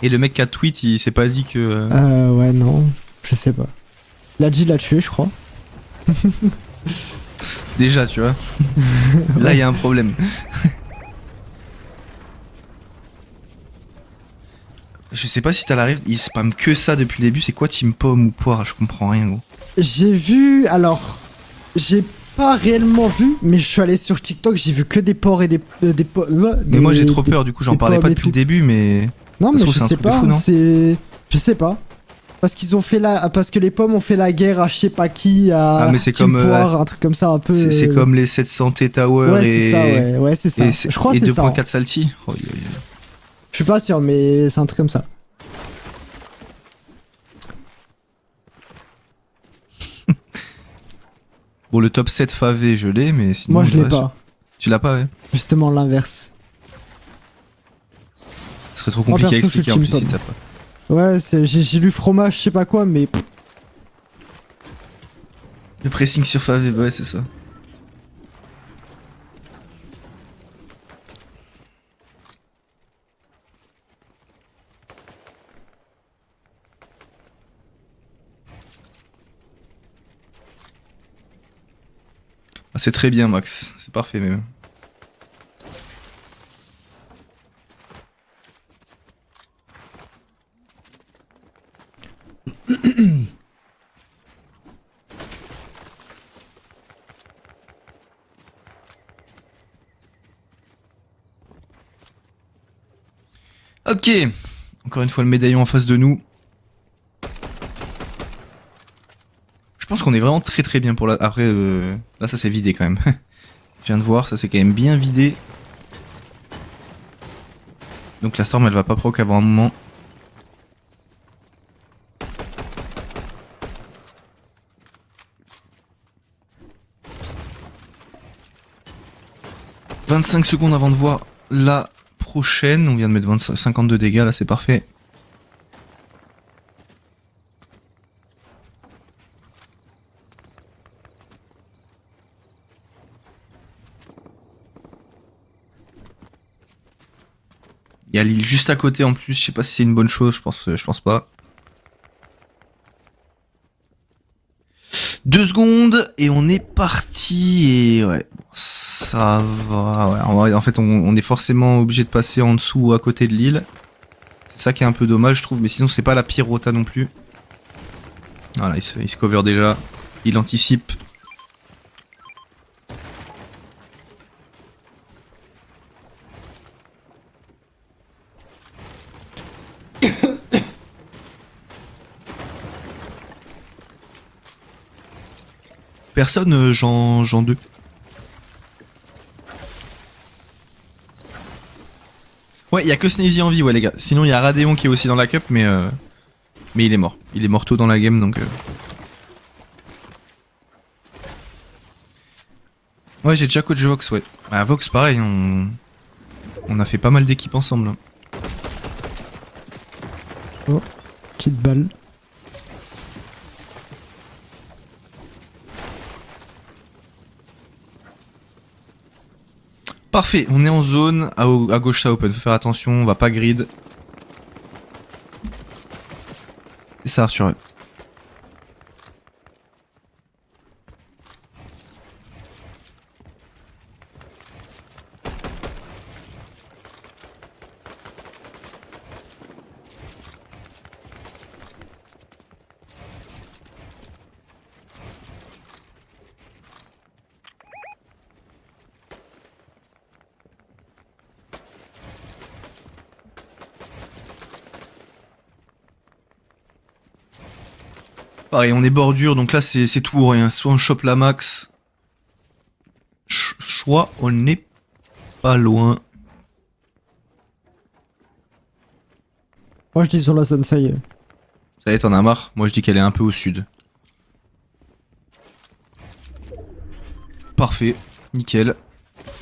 Et le mec qui a tweet, il s'est pas dit que. Ouais, non, je sais pas. Il a dit de la tuer, je crois. Déjà, tu vois. Là, il y a un problème. Je sais pas si t'as la rêve, il spamme que ça depuis le début. C'est quoi Team Pomme ou Poire? Je comprends rien, gros. J'ai vu, alors, j'ai pas réellement vu, mais je suis allé sur TikTok, j'ai vu que des porcs et Mais moi, j'ai trop peur, du coup, j'en des parlais pas pommes et depuis le tout. début, mais. Non, Ça se mais trouve, je c'est un sais truc de pas, fou, non c'est. Je sais pas. Parce qu'ils ont fait parce que les pommes ont fait la guerre à je sais pas qui, à Ah, mais c'est Team comme, Poire, un truc comme ça un peu. C'est comme les 700 T-Tower Ouais, et. c'est ça, ouais, ouais, c'est ça. Et, Je crois que c'est ça. 2.4 Salty. Oh, Je suis pas sûr, mais c'est un truc comme ça. Bon, le top 7 Favé, je l'ai, mais sinon. Moi, je l'ai ouais, pas. Tu l'as pas, ouais. Justement, l'inverse. Ce serait trop compliqué à perso, je suis expliquer en plus Team si Pomme. t'as pas. Ouais, j'ai lu fromage, je sais pas quoi, mais. Le pressing sur Favé, ouais, c'est ça. Ah, c'est très bien, Max. C'est parfait, même. Ok. Encore une fois, le médaillon en face de nous. Je pense qu'on est vraiment très très bien pour la... Après, là, ça s'est vidé quand même. Je viens de voir, ça s'est quand même bien vidé. Donc la storm, elle va pas proc avant un moment. « 25 secondes avant de voir la prochaine. » On vient de mettre 52 dégâts, là, c'est parfait. Il y a l'île juste à côté en plus, je sais pas si c'est une bonne chose, je pense pas. 2 secondes et on est parti et ouais, bon, ça va. Ouais, en fait, on est forcément obligé de passer en dessous ou à côté de l'île. C'est ça qui est un peu dommage, je trouve, mais sinon c'est pas la pire rota non plus. Voilà, il se cover déjà, il anticipe. Personne, Jean 2. Ouais, il y a que Sneezy en vie, ouais, les gars. Sinon, il y a Radeon qui est aussi dans la cup, mais il est mort. Il est mort tôt dans la game, donc. Ouais, j'ai déjà coach Vox, ouais. Ah, Vox, pareil, on a fait pas mal d'équipes ensemble. Hein. Oh, petite balle. Parfait, on est en zone, à gauche ça open, faut faire attention, on va pas grid. C'est ça Arthur. Pareil, on est bordure, donc là c'est tout ou rien. Soit on chope la max, soit on n'est pas loin. Moi je dis sur la zone, ça y est. Ça y est, t'en as marre. Moi, je dis qu'elle est un peu au sud. Parfait. Nickel.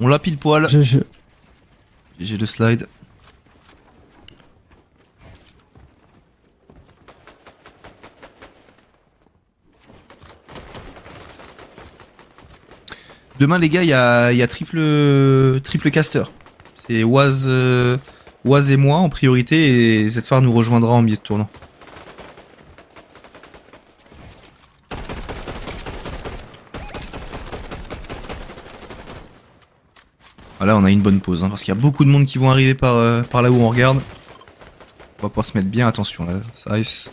On l'a pile poil. GG. J'ai le slide. Demain, les gars, il y a triple caster. C'est Waz et moi en priorité, et Zfar nous rejoindra en milieu de tournant. Voilà, on a une bonne pause, hein, parce qu'il y a beaucoup de monde qui vont arriver par là où on regarde. On va pouvoir se mettre bien attention là, ça ice.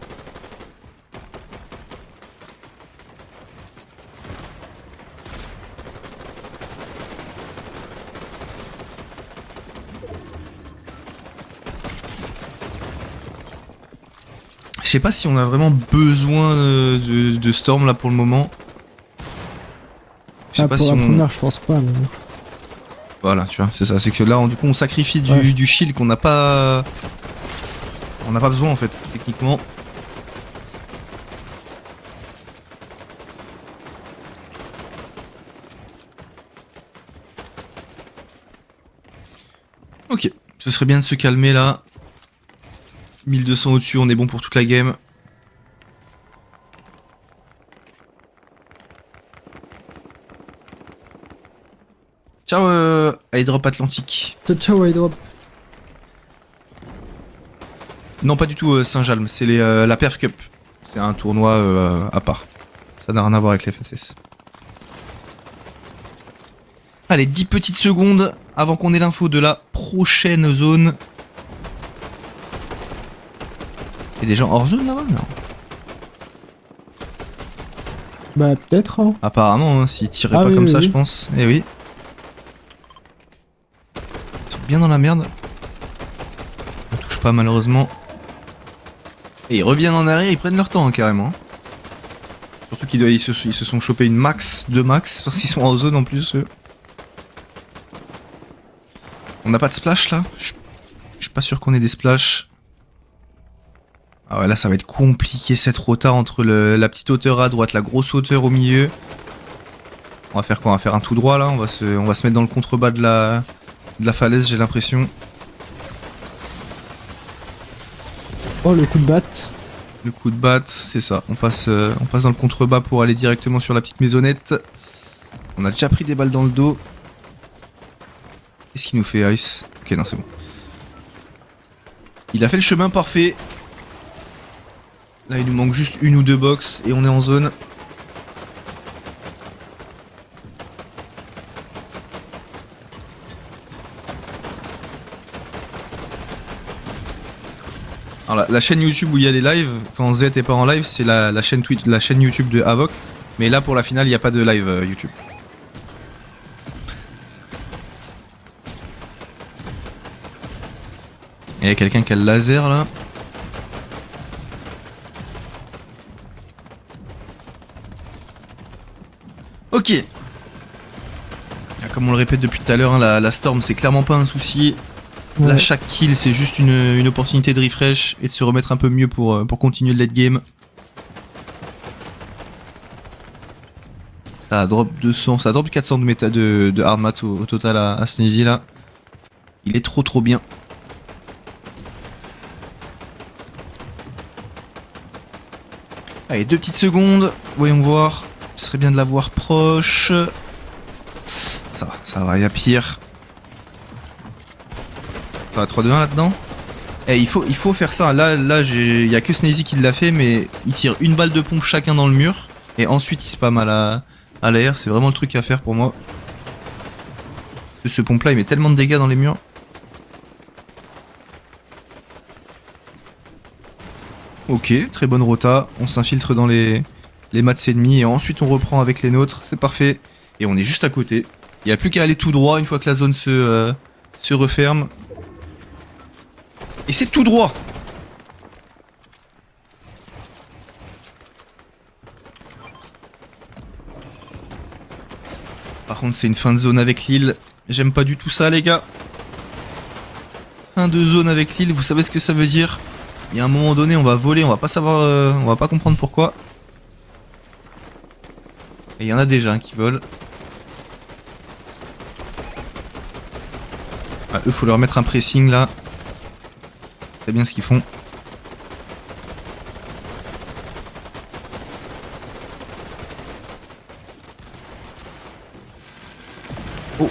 Je sais pas si on a vraiment besoin de Storm là pour le moment. Je sais Ah, pas pour si la on... première, je pense pas. Mais... Voilà, tu vois, c'est ça. C'est que là, du coup, on sacrifie Ouais. du shield qu'on n'a pas... On n'a pas besoin, en fait, techniquement. Ok, ce serait bien de se calmer, là. 1200 au-dessus, on est bon pour toute la game. Ciao, airdrop Atlantique. Ciao, airdrop. Non, pas du tout Saint-Jalm, c'est la Perf Cup. C'est un tournoi à part. Ça n'a rien à voir avec les FSS. Allez, 10 petites secondes avant qu'on ait l'info de la prochaine zone. Il y a des gens hors zone là-bas? Non. Bah, peut-être, hein. Apparemment, hein, s'ils tiraient Ah pas oui, comme oui, ça, oui. je pense. Eh oui. Ils sont bien dans la merde. On touche pas malheureusement. Et ils reviennent en arrière, ils prennent leur temps hein, carrément. Surtout ils se sont chopés une max, 2 max, parce qu'ils sont en zone en plus. Eux. On n'a pas de splash là. Je suis pas sûr qu'on ait des splash. Ah ouais, là ça va être compliqué cette rota entre la petite hauteur à droite, la grosse hauteur au milieu. On va faire quoi? On va faire un tout droit là, on va se mettre dans le contrebas de la falaise, j'ai l'impression. Oh, le coup de batte. Le coup de batte, c'est ça. On passe dans le contrebas pour aller directement sur la petite maisonnette. On a déjà pris des balles dans le dos. Qu'est-ce qu'il nous fait, Ice? Ok, non, c'est bon. Il a fait le chemin parfait. Là, il nous manque juste une ou deux box et on est en zone. Alors la chaîne YouTube où il y a les lives, quand Z est pas en live, c'est la chaîne YouTube de Avoc. Mais là pour la finale, il n'y a pas de live YouTube. Et il y a quelqu'un qui a le laser là. Ok. Comme on le répète depuis tout à l'heure, hein, la Storm c'est clairement pas un souci. Là, Ouais. chaque kill, c'est juste une opportunité de refresh et de se remettre un peu mieux pour continuer le late game. Ça drop 200, ça drop 400 de méta de hard mat au total à Sneezy là. Il est trop bien. Allez, 2 petites secondes, voyons voir. Ce serait bien de la voir proche. Ça va, il y a pire. Ça va 3-2-1 là-dedans. Eh, il faut faire ça. Là il y a que Sneezy qui l'a fait, mais il tire une balle de pompe chacun dans le mur. Et ensuite il spam à l'air. C'est vraiment le truc à faire pour moi. Parce que ce pompe là il met tellement de dégâts dans les murs. Ok, très bonne rota. On s'infiltre dans les mats ennemis et ensuite on reprend avec les nôtres. C'est parfait. Et on est juste à côté. Il n'y a plus qu'à aller tout droit une fois que la zone se referme. Et c'est tout droit. Par contre c'est une fin de zone avec l'île. J'aime pas du tout ça les gars. Fin de zone avec l'île, vous savez ce que ça veut dire? Il y a un moment donné, on va voler, on va pas savoir, on va pas comprendre pourquoi. Et il y en a déjà qui volent. Ah, eux, faut leur mettre un pressing là. C'est bien ce qu'ils font. Oh.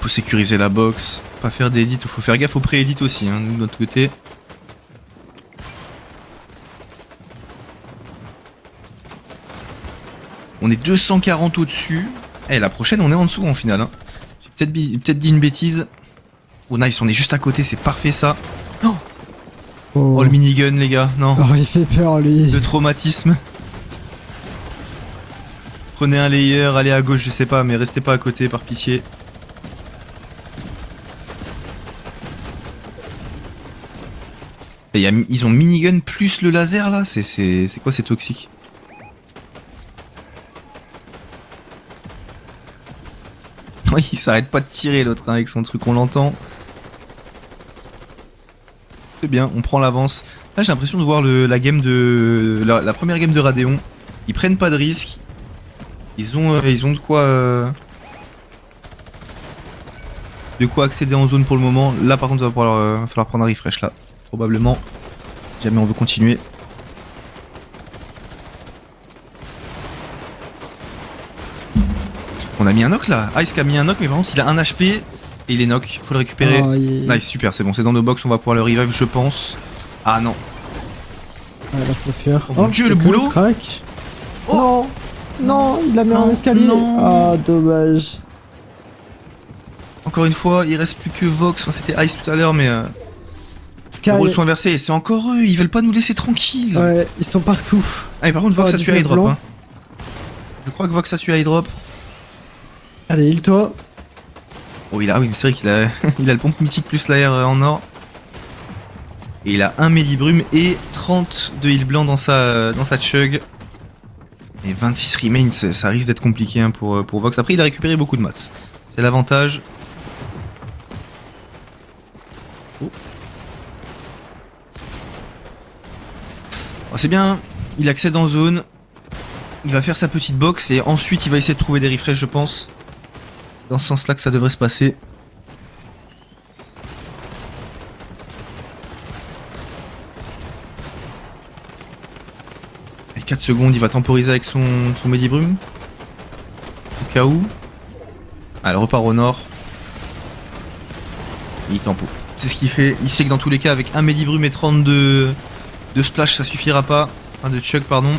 Faut sécuriser la box, pas faire d'édit, faut faire gaffe au pré-edit aussi, hein, nous de notre côté. On est 240 au-dessus. Eh, la prochaine, on est en dessous en finale. Hein. J'ai peut-être dit une bêtise. Oh nice, on est juste à côté, c'est parfait ça. Oh, Oh, le minigun les gars, non. Oh, il fait peur lui. Le traumatisme. Prenez un layer, allez à gauche, je sais pas, mais restez pas à côté par pitié. Et ils ont minigun plus le laser là, c'est quoi, c'est toxique. Oui, il s'arrête pas de tirer l'autre hein, avec son truc, on l'entend. C'est bien, on prend l'avance. Là j'ai l'impression de voir la game de. La première game de Radeon. Ils prennent pas de risques. Ils ont de quoi. De quoi accéder en zone pour le moment. Là par contre il va falloir prendre un refresh là. Probablement. Si jamais on veut continuer. On a mis un knock là. Ice qui a mis un knock mais par contre il a un HP et il est knock. Faut le récupérer. Oh, Nice, super, c'est bon, c'est dans nos box, on va pouvoir le revive je pense. Ah non. Ouais, là, faut fuir. Oh mon Dieu, le boulot. Crack. Oh Non, il a mis Non, un escalier. non. Ah, dommage. Encore une fois, il reste plus que Vox, enfin c'était Ice tout à l'heure mais Sky. les rôles sont inversés et c'est encore eux, ils veulent pas nous laisser tranquilles. Ouais, ils sont partout. Ah mais par contre Vox Oh, a du tué high drop blanc. hein. Je crois que Vox a tué high drop. Allez, heal-toi. Oh il a, oui mais c'est vrai qu'il a, il a le pompe mythique plus l'air en or. Et il a un Medibrume et 30 de heal blanc dans sa chug. Et 26 remains, ça risque d'être compliqué hein, pour Vox. Après il a récupéré beaucoup de mats. C'est l'avantage. Oh. Oh, c'est bien, il accède en zone. Il va faire sa petite box et ensuite il va essayer de trouver des refresh je pense. Dans ce sens là que ça devrait se passer. Et 4 secondes, il va temporiser avec son Medibrume. Au cas où. Ah, elle repart au nord. Il tempo. C'est ce qu'il fait. Il sait que dans tous les cas, avec un Medibrume et 32 de splash, ça suffira pas. Enfin, de chug, pardon.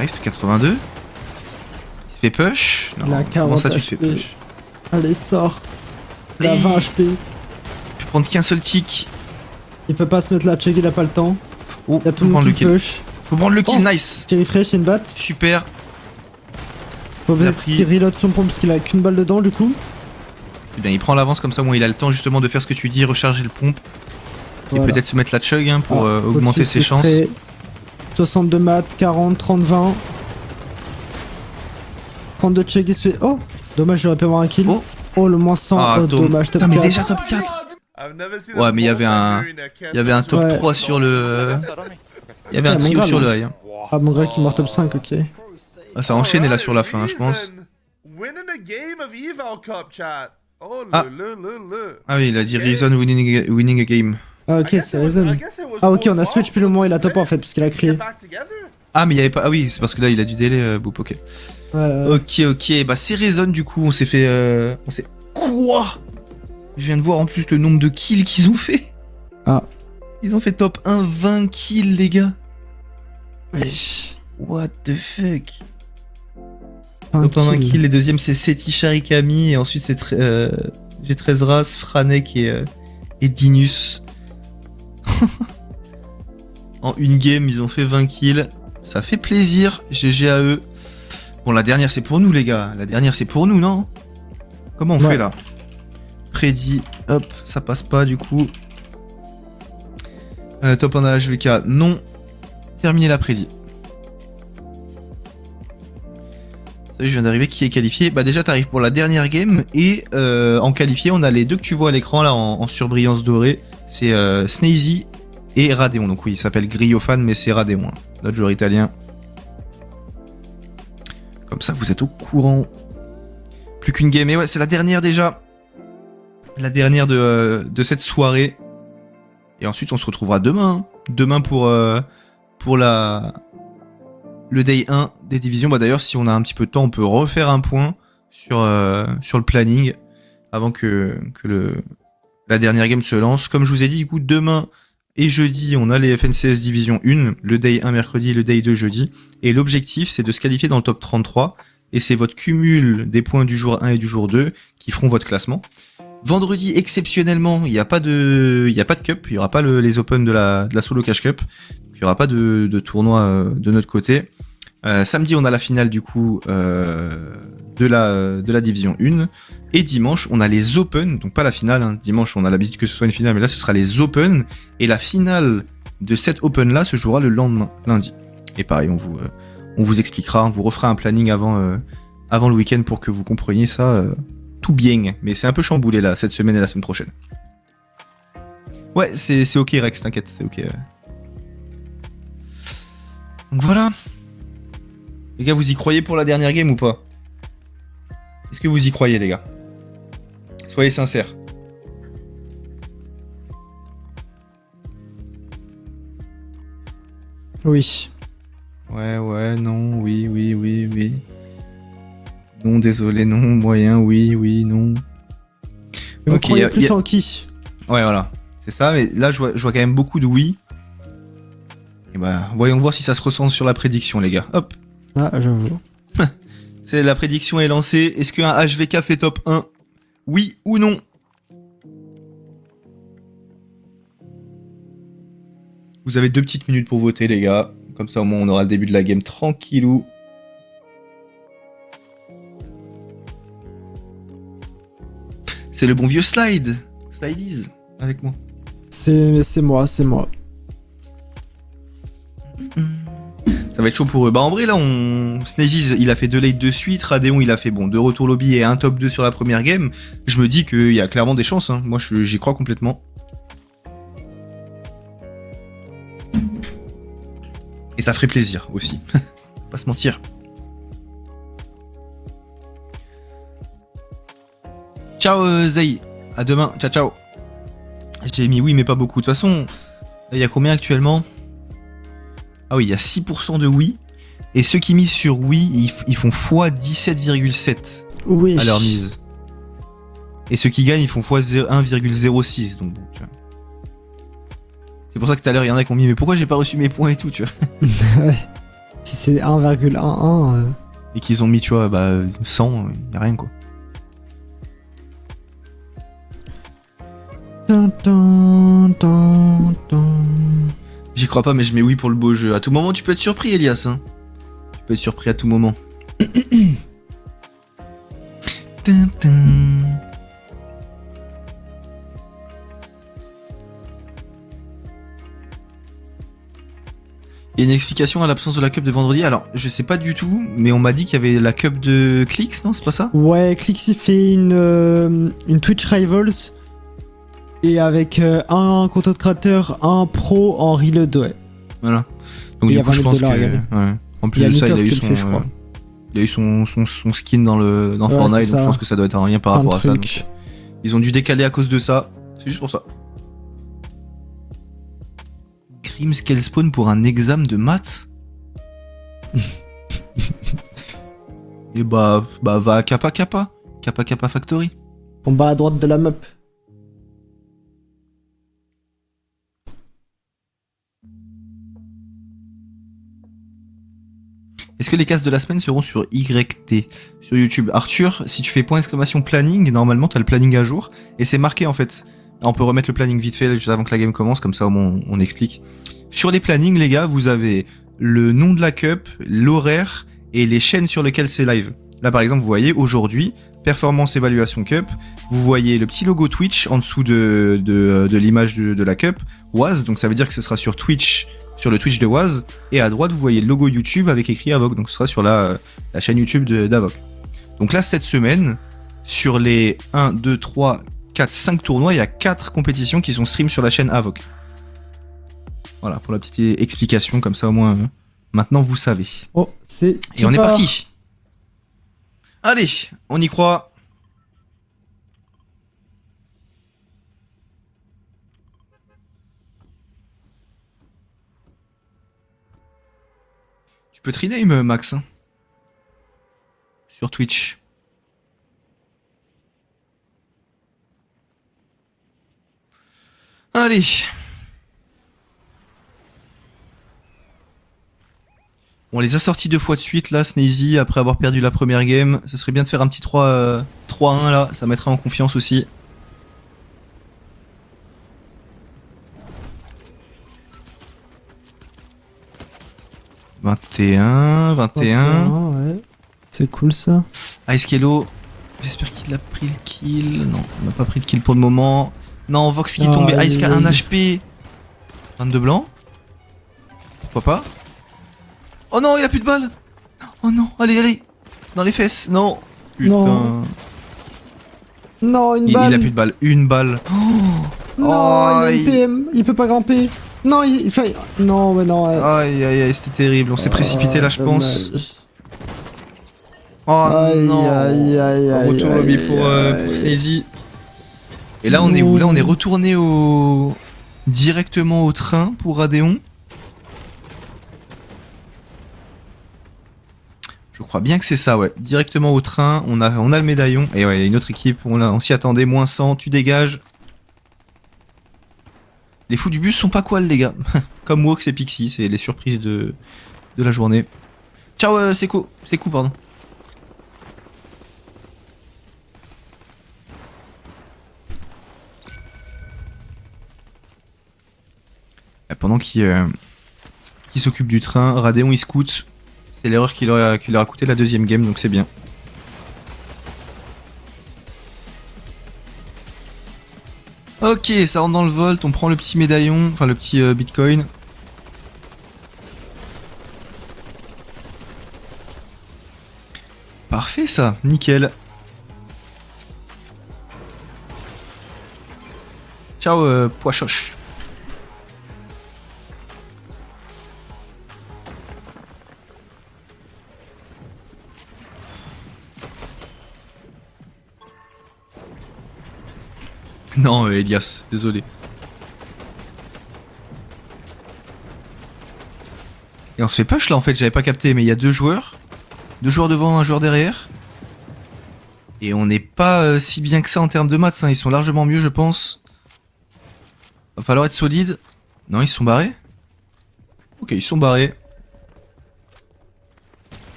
Nice, 82. Il se fait push. Non, Il a comment ça 40 tu te fais HP. push? Allez, sors. Il a Oui. 20 HP. Je vais prendre qu'un seul tick. Il peut pas se mettre la check, il a pas le temps. Oh, Il a tout faut le prendre monde le qui kill. push. Faut prendre le kill, Oh. nice. Petit refresh, il y a une batte. Super. Faut Il a peut-être pris. qu'il reload son pompe parce qu'il a qu'une balle dedans du coup. C'est bien, il prend l'avance comme ça, moi il a le temps justement de faire ce que tu dis, recharger le pompe. Voilà. Et peut-être se mettre la chug hein, pour Ah, augmenter au-dessus, ses c'est chances. prêt. 62 mat, 40, 30, 20. 32 check, il se fait. Oh! Dommage, j'aurais pu avoir un kill. Oh. Oh, le moins 100. Ah, oh, dommage, top Putain, mais 4. déjà top 4. I've never seen Ouais, a mais il y avait un- Wolverine that can't Il y avait un top Ouais. 3 sur le. Il y avait un Ah, mon trio gars, sur non. le high. Hein. Ah, mon gars qui est mort top 5, ok. Ah, ça enchaîne là sur la fin, hein, je pense. Reason. Winning a game of Eval Cup, chat. Oh, Ah. le. Ah oui, il a dit Reason winning a game. Ah, ok, c'est Reason. Ah, ok, on a switch puis le moment il a top en fait, parce qu'il a crié. Ah, mais il y avait pas. Ah oui, c'est parce que là il a du délai, Boop, ok. Ok, bah c'est Reason du coup, on s'est fait. On s'est. Quoi? Je viens de voir en plus le nombre de kills qu'ils ont fait. Ah. Ils ont fait top 1, 20 kills, les gars. Wesh. What the fuck? Un Top 1, 20 kill. kills, les deuxièmes c'est Seti Sharikami, et ensuite c'est G13 Ras, Franek et Dinus. En une game, ils ont fait 20 kills. Ça fait plaisir, GG à eux. Bon, la dernière c'est pour nous, les gars. La dernière c'est pour nous, non? Comment on Ouais. fait là? Prédit, hop, ça passe pas du coup. Top 1 HVK, non. Terminer la prédit. Salut, je viens d'arriver, qui est qualifié? Bah déjà t'arrives pour la dernière game et en qualifié on a les deux que tu vois à l'écran là en surbrillance dorée. C'est Snazy et Radeon. Donc oui, il s'appelle Griofan mais c'est Radeon, hein, notre joueur italien. Comme ça vous êtes au courant. Plus qu'une game et ouais c'est la dernière déjà. La dernière de cette soirée. Et ensuite on se retrouvera demain. Demain pour le day 1 des divisions. Bah d'ailleurs si on a un petit peu de temps on peut refaire un point sur le planning avant que la dernière game se lance. Comme je vous ai dit du coup demain et jeudi on a les FNCS division 1, le day 1 mercredi et le day 2 jeudi. Et l'objectif c'est de se qualifier dans le top 33 et c'est votre cumul des points du jour 1 et du jour 2 qui feront votre classement. Vendredi, exceptionnellement, il n'y a pas de cup, il n'y aura pas les open de la solo cash cup, il n'y aura pas de tournoi de notre côté. Samedi, on a la finale du coup de la division 1 et dimanche, on a les open, donc pas la finale, hein. Dimanche, on a l'habitude que ce soit une finale, mais là, ce sera les open et la finale de cette open là se jouera le lendemain, lundi. Et pareil, on vous expliquera, on vous refera un planning avant le week-end pour que vous compreniez ça. Tout bien, mais c'est un peu chamboulé là, cette semaine et la semaine prochaine. Ouais, c'est ok Rex, t'inquiète, c'est ok. Donc voilà. Les gars, vous y croyez pour la dernière game ou pas? Est-ce que vous y croyez les gars? Soyez sincères. Oui. Ouais, non, oui. Non, désolé, non, moyen, oui, non. Vous Ok, croyez plus en qui? Ouais, voilà. C'est ça, mais là, je vois quand même beaucoup de oui. Et bah, voyons voir si ça se ressent sur la prédiction, les gars. Hop. Ah, j'avoue. C'est la prédiction est lancée. Est-ce qu'un HVK fait top 1? Oui ou non? Vous avez 2 petites minutes pour voter, les gars. Comme ça, au moins, on aura le début de la game tranquillou. C'est le bon vieux Slide. Slideys, avec moi. C'est moi. Ça va être chaud pour eux. Bah en vrai là Sneezies il a fait 2 lates de suite, Radeon il a fait 2 retours lobby et un top 2 sur la première game. Je me dis qu'il y a clairement des chances, hein. Moi j'y crois complètement. Et ça ferait plaisir aussi. Pas se mentir. Ciao Zay, à demain, ciao. J'ai mis oui mais pas beaucoup. De toute façon, il y a combien actuellement? Ah oui, il y a 6% de oui. Et ceux qui misent sur oui, ils font x 17,7 Oui. à leur mise. Et ceux qui gagnent, ils font x 1,06. Donc bon, tu vois. C'est pour ça que tout à l'heure, il y en a qui ont mis mais pourquoi j'ai pas reçu mes points et tout, tu vois. Ouais. Si c'est 1,11... Et qu'ils ont mis, tu vois, 100, y a rien quoi. J'y crois pas, mais je mets oui pour le beau jeu. À tout moment, tu peux être surpris, Elias. Hein. Tu peux être surpris à tout moment. Il y a une explication à l'absence de la cup de vendredi. Alors, je sais pas du tout, mais on m'a dit qu'il y avait la cup de Clix, non? C'est pas ça? Ouais, Clix il fait une Twitch Rivals. Et avec un content créateur, un pro en reload, ouais. Voilà. Donc et du coup, je pense que... Ouais. En plus de ça, il a eu son skin dans Fortnite, donc je pense que ça doit être un lien par rapport à ça. Donc, ils ont dû décaler à cause de ça. C'est juste pour ça. Grims quel spawn pour un examen de maths? Et va à Kappa Factory. En bas à droite de la map. Est-ce que les cases de la semaine seront sur YT sur YouTube? Arthur, si tu fais !planning, normalement t'as le planning à jour et c'est marqué en fait. On peut remettre le planning vite fait juste avant que la game commence, comme ça au moins on explique. Sur les plannings les gars, vous avez le nom de la cup, l'horaire et les chaînes sur lesquelles c'est live. Là par exemple vous voyez aujourd'hui, Performance Évaluation Cup, vous voyez le petit logo Twitch en dessous de l'image de la cup, was, donc ça veut dire que ce sera sur Twitch sur le Twitch de Waz. Et à droite, vous voyez le logo YouTube avec écrit Avoc. Donc ce sera sur la chaîne YouTube d'Avoc. Donc là, cette semaine, sur les 1, 2, 3, 4, 5 tournois, il y a 4 compétitions qui sont stream sur la chaîne Avoc. Voilà, pour la petite explication, comme ça au moins, maintenant vous savez. Oh, c'est. Et on est parti. Allez, on y croit. Tu peux te rename, Max, hein, sur Twitch. Allez. On les a sortis 2 fois de suite là, Sneezy, après avoir perdu la première game. Ce serait bien de faire un petit 3-1 là, ça mettrait en confiance aussi. « 21, 21. Ouais. C'est cool ça. Ice Kello, j'espère qu'il a pris le kill. Non, il n'a pas pris de kill pour le moment. Non, Vox qui est tombé. Ice qui a 1 HP. 22 blancs. Pourquoi pas? Oh non, il a plus de balles. Oh non, allez, allez. Dans les fesses, non. Putain. Non. Non, une balle. Il a plus de balles, une balle. Non, Oh, il a une PM, il peut pas grimper. Non, il fait. Non, mais non. Aïe, aïe, aïe, c'était terrible. On s'est précipité là, je pense. Dommage. Oh Aïe, non. aïe, aïe, aïe, Retour aïe, lobby pour aïe. Sneezy. Et là, on est où? Là, on est retourné directement au train pour Radeon. Je crois bien que c'est ça, ouais. Directement au train, on a le médaillon. Et ouais, il y a une autre équipe, on s'y attendait, moins 100, tu dégages. Les fous du bus sont pas qual, les gars. Comme Wox et Pixie, c'est les surprises de la journée. Ciao, Sekou, pardon. Et pendant qu'il s'occupe du train, Radeon il scout. C'est l'erreur qui leur a coûté la deuxième game, donc c'est bien. Ok, ça rentre dans le volt, on prend le petit médaillon, enfin le petit bitcoin. Parfait ça, nickel. Ciao Poichoche. Non, Elias, désolé. Et on se fait push là en fait, j'avais pas capté, mais il y a 2 joueurs. 2 joueurs devant, 1 joueur derrière. Et on n'est pas si bien que ça en termes de maths, hein. Ils sont largement mieux, je pense. Va falloir être solide. Non, ils sont barrés. Ok, ils sont barrés.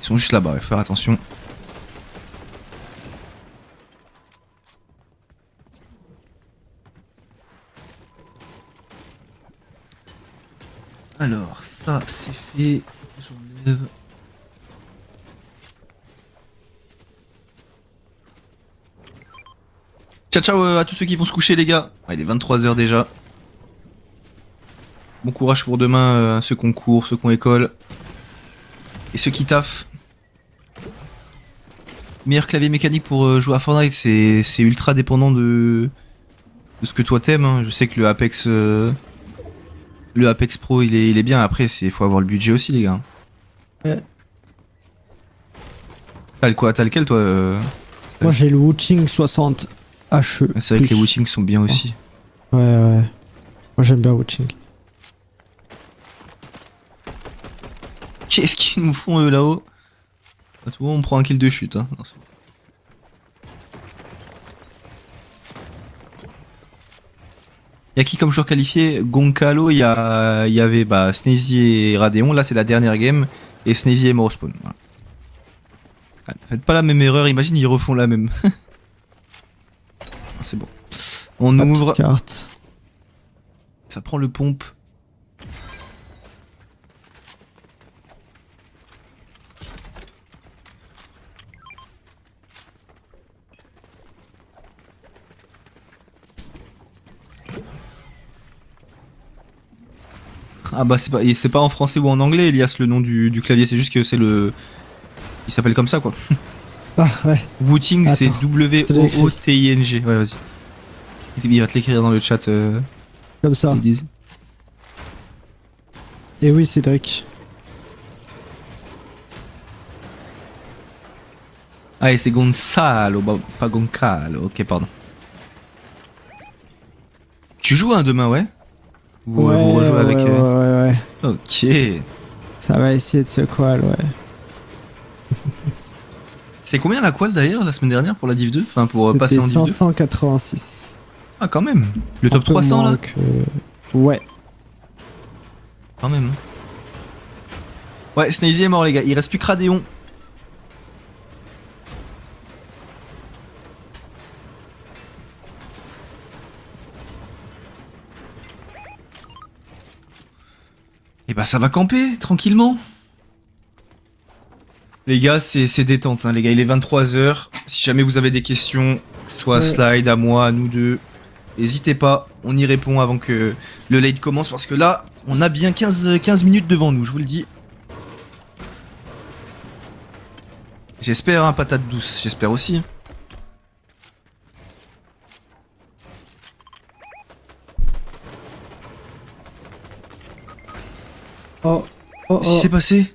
Ils sont juste là-bas, ouais, faire attention. Alors, ça c'est fait. J'enlève. Ciao ciao à tous ceux qui vont se coucher les gars. Ah, il est 23h déjà. Bon courage pour demain, ceux qui ont cours, ceux qui ont école. Et ceux qui taffent. Meilleur clavier mécanique pour jouer à Fortnite, c'est ultra dépendant de ce que toi t'aimes. Hein. Je sais que le Apex Pro il est bien, après faut avoir le budget aussi les gars. Ouais. T'as lequel toi Moi j'ai le Wuching 60 HE. C'est vrai que les Wuching sont bien aussi. Ouais, ouais. Moi j'aime bien Wuching. Qu'est-ce qu'ils nous font eux là-haut? À tout moment on prend un kill de chute. Hein. Non, c'est bon. Y'a qui comme joueur qualifié? Gonkalo, il y avait Sneezy et Radeon, là c'est la dernière game, et Sneezy et Morospawn. Voilà. Ah, faites pas la même erreur, imagine ils refont la même. C'est bon. On ouvre. Carte. Ça prend le pompe. Ah bah c'est pas en français ou en anglais, Elias, le nom du clavier, c'est juste que c'est le... Il s'appelle comme ça, quoi. Ah, ouais. Wooting, c'est Attends, je te l'écris. W-O-O-T-I-N-G. Ouais, vas-y. Il va te l'écrire dans le chat, Comme ça. Elise. Et oui, Cédric. Ah, et c'est Gonzalo, bah, pas Goncalo. Ok, pardon. Tu joues un demain, ouais vous rejouez avec... ouais. Ok. Ça va essayer de se qual, ouais. C'était combien la qual d'ailleurs la semaine dernière pour la Div 2? Enfin, pour passer en Div 2? 586. Ah, quand même. Le Un top peu 300 moins là que- Ouais. Quand même. Ouais, Snazy est mort, les gars. Il reste plus que Radéon. Et bah, ça va camper, tranquillement. Les gars, c'est détente, hein, les gars. Il est 23h. Si jamais vous avez des questions, soit à Ouais. Slide, à moi, à nous deux, n'hésitez pas. On y répond avant que le late commence. Parce que là, on a bien 15 minutes devant nous, je vous le dis. J'espère, hein, patate douce. J'espère aussi. Oh. Oh, Qu'est-ce qui oh. s'est passé?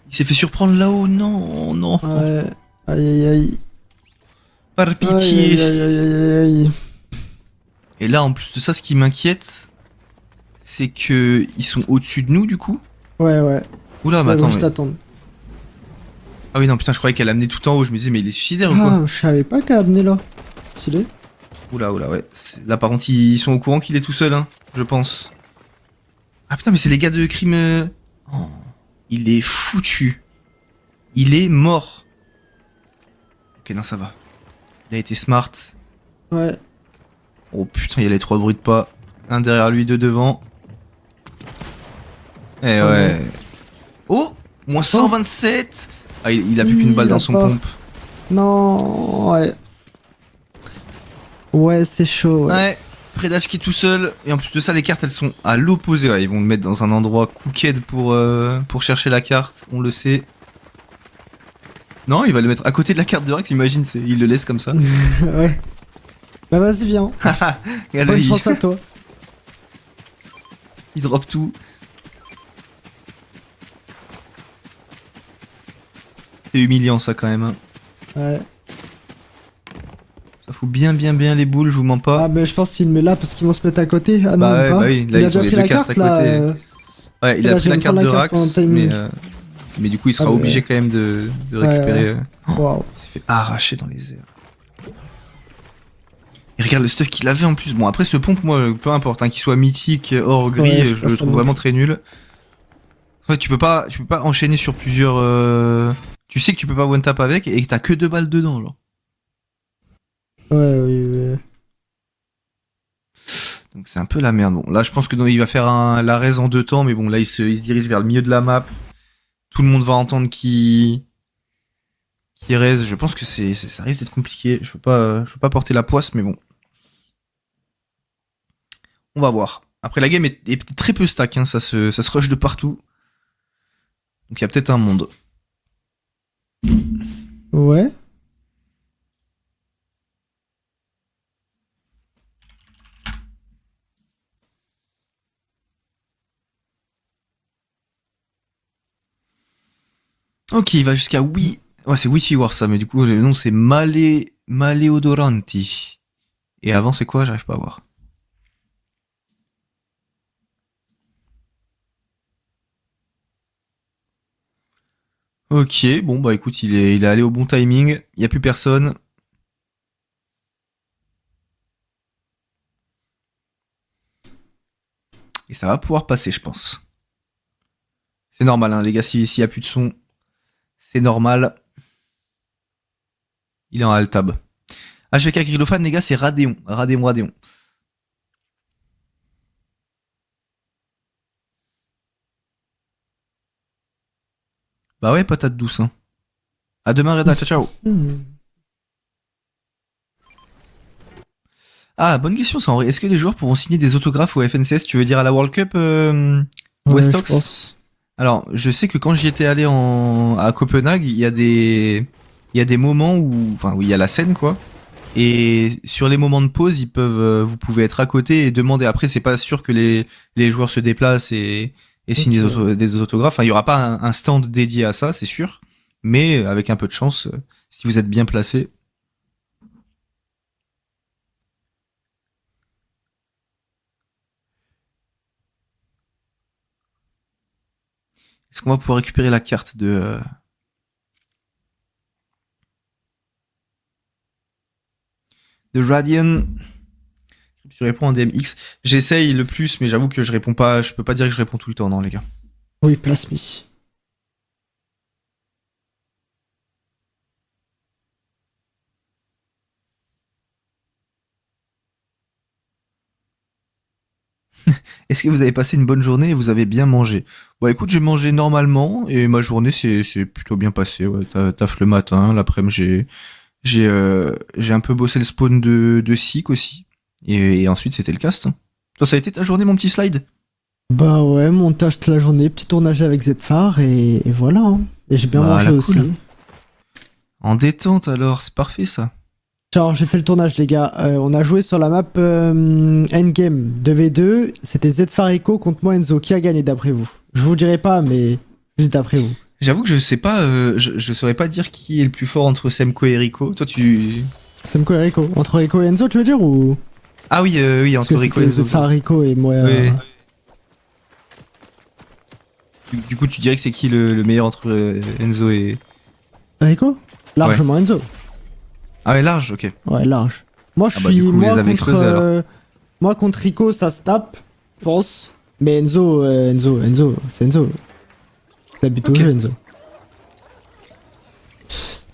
Il s'est fait surprendre là-haut. Non, non. Ouais. Aïe, aïe, aïe. Par Aïe, pitié. aïe, aïe, aïe, aïe, aïe. Et là, en plus de ça, ce qui m'inquiète, c'est que ils sont au-dessus de nous, du coup. Ouais, ouais. Oula, mais Ouais, attends. moi, je Mais... t'attends. Ah oui, non, putain, je croyais qu'elle amenait tout en haut. Je me disais, mais il est suicidaire ou quoi? Ah, je savais pas qu'elle amenait là. Stylé. Oula, ouais. Là, par contre, ils sont au courant qu'il est tout seul, hein, je pense. Ah putain, mais c'est les gars de crime. Oh, il est foutu. Il est mort. Ok, non, ça va. Il a été smart. Ouais. Oh putain, il y a les 3 bruits de pas. Un derrière lui, 2 devant. Eh Oh ouais. Oh, moins 127. Ah, il a plus qu'une balle Il a dans son pas. pompe. Non, ouais. Ouais, c'est chaud, ouais. Ouais, Predage qui est tout seul. Et en plus de ça, les cartes elles sont à l'opposé. Ouais, ils vont le mettre dans un endroit cooked pour chercher la carte, on le sait. Non, il va le mettre à côté de la carte de Rex, imagine, il le laisse comme ça. Ouais. Bah vas-y, viens. Et là, Bonne chance à toi. il drop tout. C'est humiliant ça quand même. Hein. Ouais. Ça fout bien les boules, je vous mens pas. Ah, mais je pense qu'il le met là parce qu'ils vont se mettre à côté. Ah non, Bah même ouais, pas. bah oui, là, il a ils ont déjà les pris deux la cartes carte à là. côté. Ouais, il là, a je pris viens la de carte prendre de la carte Rax, pendant le timing. mais du coup il sera Ah, obligé ouais. quand même de Ouais, récupérer. Waouh. Il s'est fait arracher dans les airs. Et regarde le stuff qu'il avait en plus. Bon, après ce pompe, moi, peu importe, hein, qu'il soit mythique, or, gris, Ouais, je je suis pas le fan trouve non vraiment très nul. En fait, tu peux pas enchaîner sur plusieurs. Tu sais que tu peux pas one tap avec et que t'as que 2 balles dedans, genre. Ouais, oui. Donc c'est un peu la merde. Bon, là, je pense que il va faire la raise en 2 temps, mais bon, là, il se dirige vers le milieu de la map. Tout le monde va entendre qui raise. Je pense que ça risque d'être compliqué. Je veux pas porter la poisse, mais bon. On va voir. Après, la game est très peu stack, hein, ça se rush de partout. Donc il y a peut-être un monde. Ouais. Ok, il va jusqu'à Wi. Ouais, c'est Wi-Fi War ça, mais du coup, le nom c'est Maleodoranti. Et avant, c'est quoi? J'arrive pas à voir. Ok, bon, bah écoute, il est allé au bon timing. Il y a plus personne. Et ça va pouvoir passer, je pense. C'est normal, hein, les gars, s'il y a plus de son, c'est normal. Il est en alt-tab. HVK Grillophane, les gars, c'est Radéon. Radéon. Bah ouais, patate douce. Hein. À demain, Reda. Ciao, ciao. Ah, bonne question ça. Est-ce que les joueurs pourront signer des autographes au FNCS? Tu veux dire à la World Cup Ouais, Westox? je pense. Alors, je sais que quand j'y étais allé à Copenhague, il y a des moments où il y a la scène quoi. Et sur les moments de pause, vous pouvez être à côté et demander. Après, c'est pas sûr que les joueurs se déplacent et signent des autographes. Enfin, il y aura pas un stand dédié à ça, c'est sûr. Mais avec un peu de chance, si vous êtes bien placé. Est-ce qu'on va pouvoir récupérer la carte de Radiant? Tu réponds en DMX. J'essaye le plus, mais j'avoue que je réponds pas. Je peux pas dire que je réponds tout le temps, non, les gars. Oui, Plasmi. Est-ce que vous avez passé une bonne journée et vous avez bien mangé? Bon, écoute, j'ai mangé normalement et ma journée c'est plutôt bien passé. Ouais, taf le matin, l'après-midi j'ai un peu bossé le spawn de Seek aussi. Et ensuite c'était le cast. Hein. Toi, ça a été ta journée, mon petit slide? Bah ouais, montage toute la journée, petit tournage avec Zfar et voilà. Hein. Et j'ai bien mangé Voilà, aussi. cool. En détente alors, c'est parfait ça. Genre, j'ai fait le tournage, les gars. On a joué sur la map Endgame 2v2. C'était Zfar Echo contre moi, Enzo. Qui a gagné d'après vous? Je vous dirai pas, mais juste d'après vous. J'avoue que je sais pas, je saurais pas dire qui est le plus fort entre Semco et Rico. Toi, tu. Semco et Rico. Entre Rico et Enzo, tu veux dire ou... Ah oui, oui, Parce entre que Rico et c'était Enzo. Zfar Rico et moi. Ouais. Du coup, tu dirais que c'est qui le meilleur entre Enzo et. Rico? Largement Enzo. Ah ouais, large, ok. Ouais, large. Moi, je Ah bah, suis. du coup, vous les avez contre, explosés, alors. moi, contre Rico, ça se tape, je pense. Mais Enzo, c'est Enzo. T'habites au Ok. jeu, Enzo.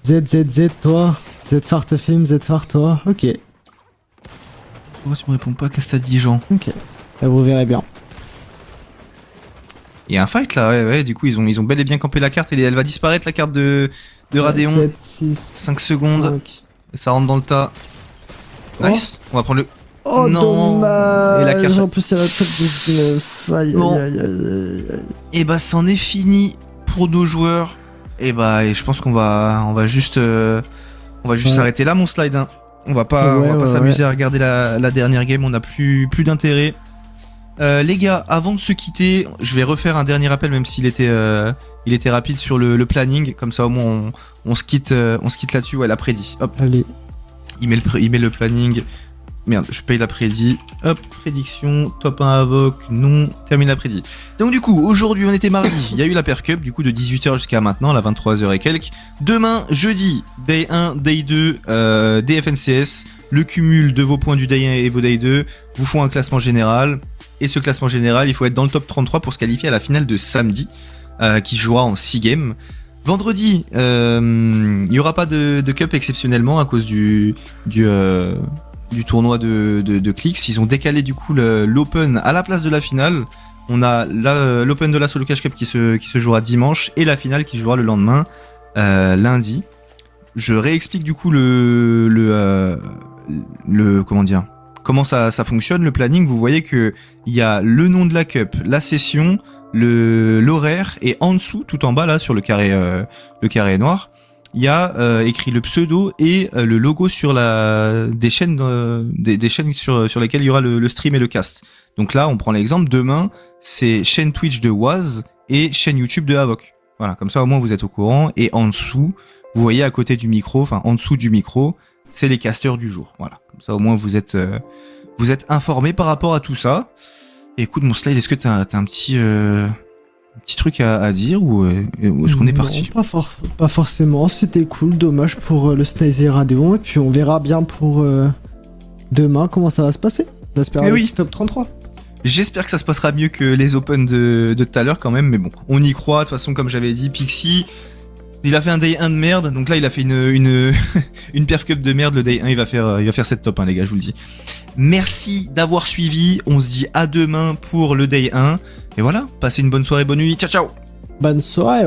Z, toi. Zfar te filme, Zfar, toi. Ok. Pourquoi tu me réponds pas? Qu'est-ce que t'as dit, Jean? Ok. Là, vous verrez bien. Il y a un fight là, ouais, du coup, ils ont bel et bien campé la carte et elle va disparaître, la carte de Radeon. 7, 6, 5 secondes, 5. et ça rentre dans le tas. Nice. On va prendre le. Oh, Non. dommage. Et la carte. En plus, il y a la top 19. Aïe, Bon. aïe. Et bah, c'en est fini pour nos joueurs. Et je pense qu'on va juste Ouais. s'arrêter là, mon slide. Hein. On va pas s'amuser à regarder la dernière game, on a plus d'intérêt. Les gars, avant de se quitter, je vais refaire un dernier appel, même s'il était rapide sur le planning. Comme ça, au moins, on se quitte là-dessus. Ouais, l'après-dit. Hop, Allez. il met le planning. Merde, je paye l'après-dit. Hop, prédiction, top 1 Avoc, non, termine l'après-dit. Donc du coup, aujourd'hui on était mardi, il y a eu la Pair Cup, du coup de 18h jusqu'à maintenant, à 23h et quelques. Demain, jeudi, Day 1, Day 2, DFNCS, le cumul de vos points du Day 1 et vos Day 2 vous font un classement général. Et ce classement général, il faut être dans le top 33 pour se qualifier à la finale de samedi, qui se jouera en 6 games. Vendredi, il n'y aura pas de cup exceptionnellement à cause du tournoi de Clix. Ils ont décalé du coup l'Open à la place de la finale. On a l'Open de la Solo Cash Cup qui se jouera dimanche et la finale qui se jouera le lendemain, lundi. Je réexplique du coup comment dire, comment ça fonctionne, le planning. Vous voyez que il y a le nom de la cup, la session, l'horaire et en dessous, tout en bas là sur le carré noir, il y a écrit le pseudo et le logo sur des chaînes sur lesquelles il y aura le stream et le cast. Donc là, on prend l'exemple, demain, c'est chaîne Twitch de Waz et chaîne YouTube de Avoc. Voilà, comme ça au moins vous êtes au courant. Et en dessous, vous voyez à côté du micro, enfin en dessous du micro, c'est les casteurs du jour. Voilà, comme ça au moins vous êtes informés par rapport à tout ça. Et écoute mon slide, est-ce que t'as un petit truc à dire ou est-ce qu'on est parti? Non, pas forcément, c'était cool, dommage pour le Snazy Radeon, et puis on verra bien pour demain comment ça va se passer. J'espère Eh oui. top 33. J'espère que ça se passera mieux que les Open de tout à l'heure quand même, mais bon, on y croit. De toute façon, comme j'avais dit, Pixie, il a fait un Day 1 de merde, donc là il a fait une perf cup de merde. Le Day 1, il va faire cette top 1, les gars, je vous le dis. Merci d'avoir suivi, on se dit à demain pour le Day 1. Et voilà, passez une bonne soirée, bonne nuit, ciao ciao. Bonne soirée.